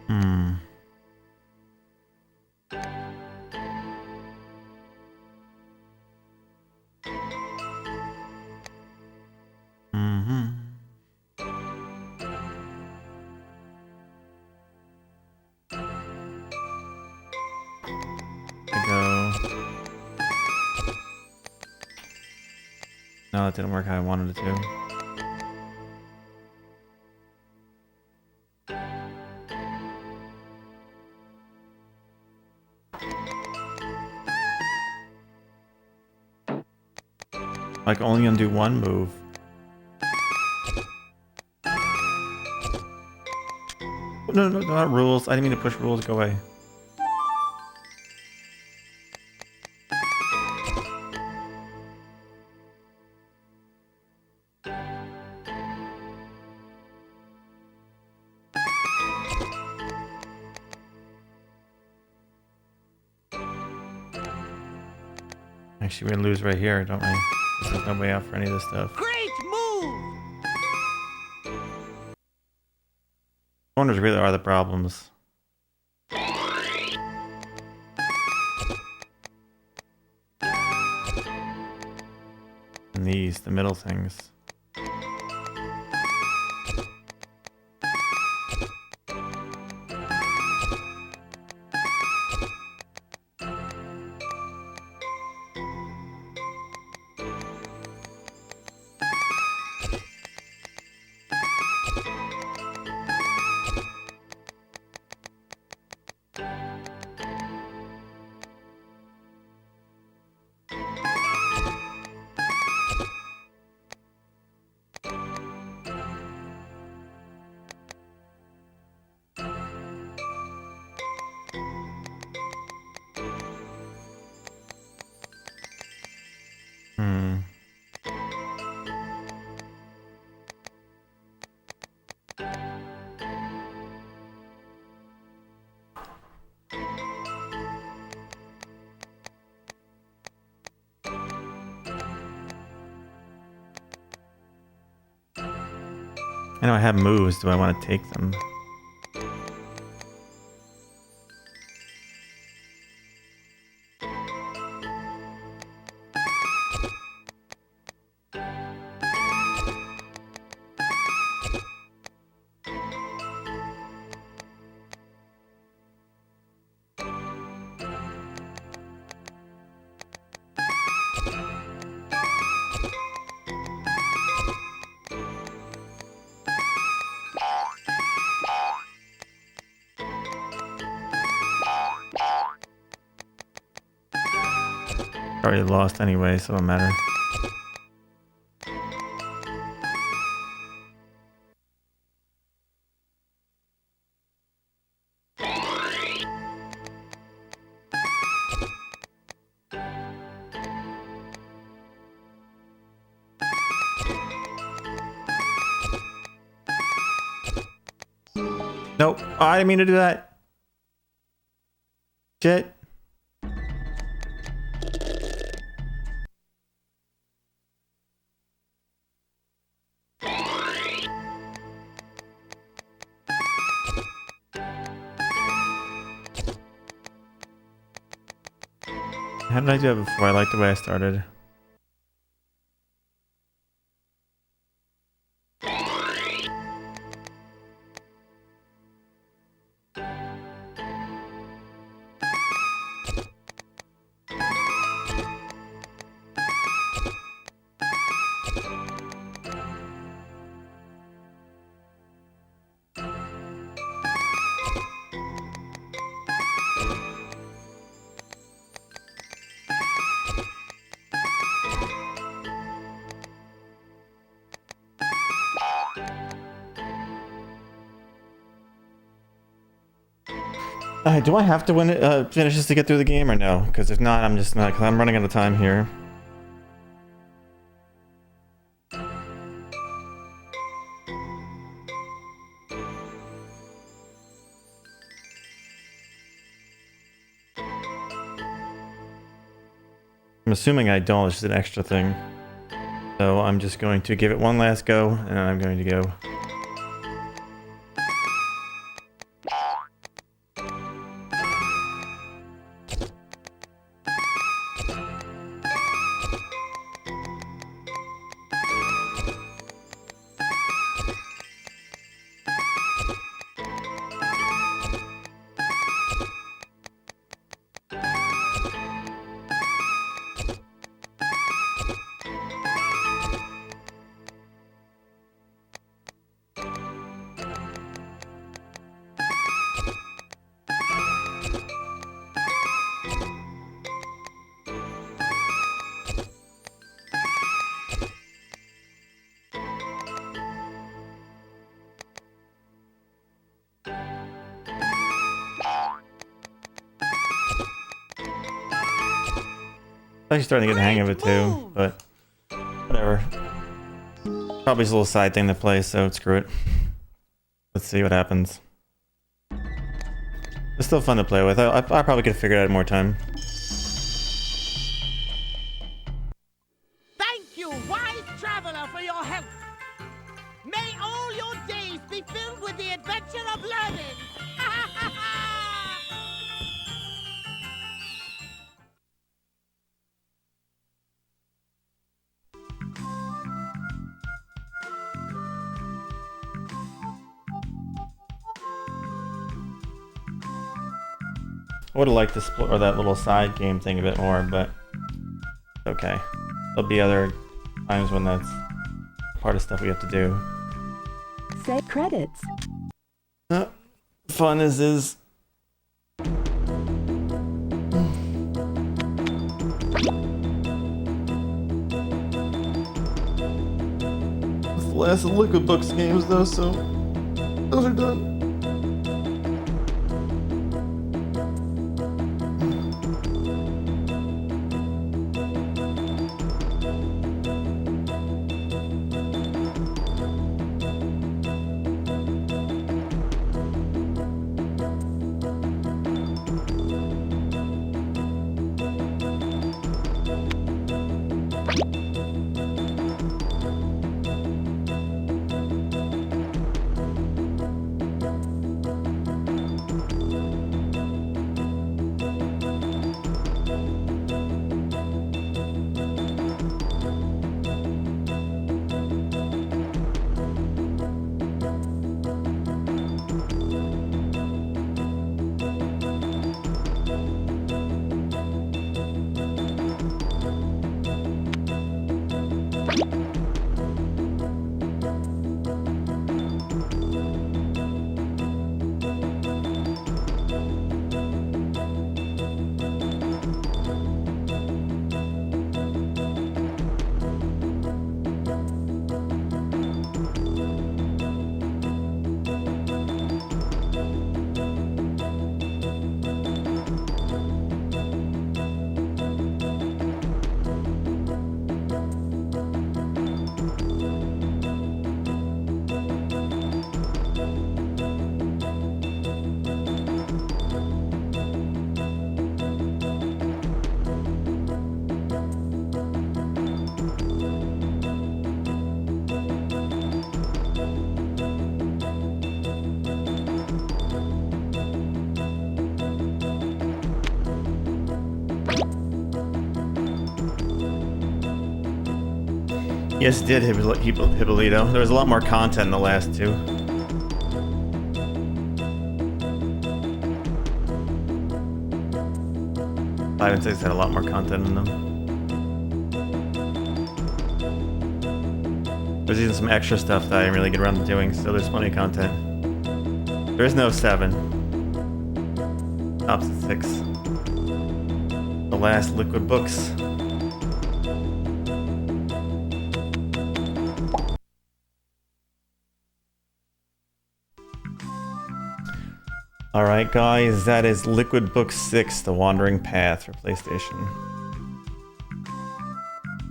Hmm. Mm-hmm. I go. No, it didn't work how I wanted it to. Like only undo one move. No, no, not rules. I didn't mean to push rules. Go away. Actually, we're gonna lose right here, don't we? There's no way out for any of this stuff.
Great move!
Corners really are the problems. And these, the middle things. I know I have moves. Do I want to take them? Already lost anyway, so it don't matter. Nope. Oh, I didn't mean to do that. Shit. How did I do that before? I like the way I started. Do I have to win it, finish this to get through the game or no? Because if not, I'm just not, because I'm running out of time here. I'm assuming I don't, it's just an extra thing. So I'm just going to give it one last go, and I'm going to go. I'm actually starting to get the hang of it too, but whatever. Probably just a little side thing to play, so screw it. Let's see what happens. It's still fun to play with. I probably could figure it out in more time.
Thank you, wise traveler, for your help. May all your days be filled with the adventure of learning.
I would have liked to explore that little side game thing a bit more, but okay. There'll be other times when that's part of stuff we have to do.
Set credits.
Fun as is. It's the last of Liquid Books games though, so those are done. Yes, it did, Hippolyto. There was a lot more content in the last two. 5 and 6 had a lot more content in them. There's even some extra stuff that I didn't really get around to doing, so there's plenty of content. There is no 7. Stops at 6. The last Liquid Books. Alright guys, that is Liquid Book 6, The Wandering Path for PlayStation.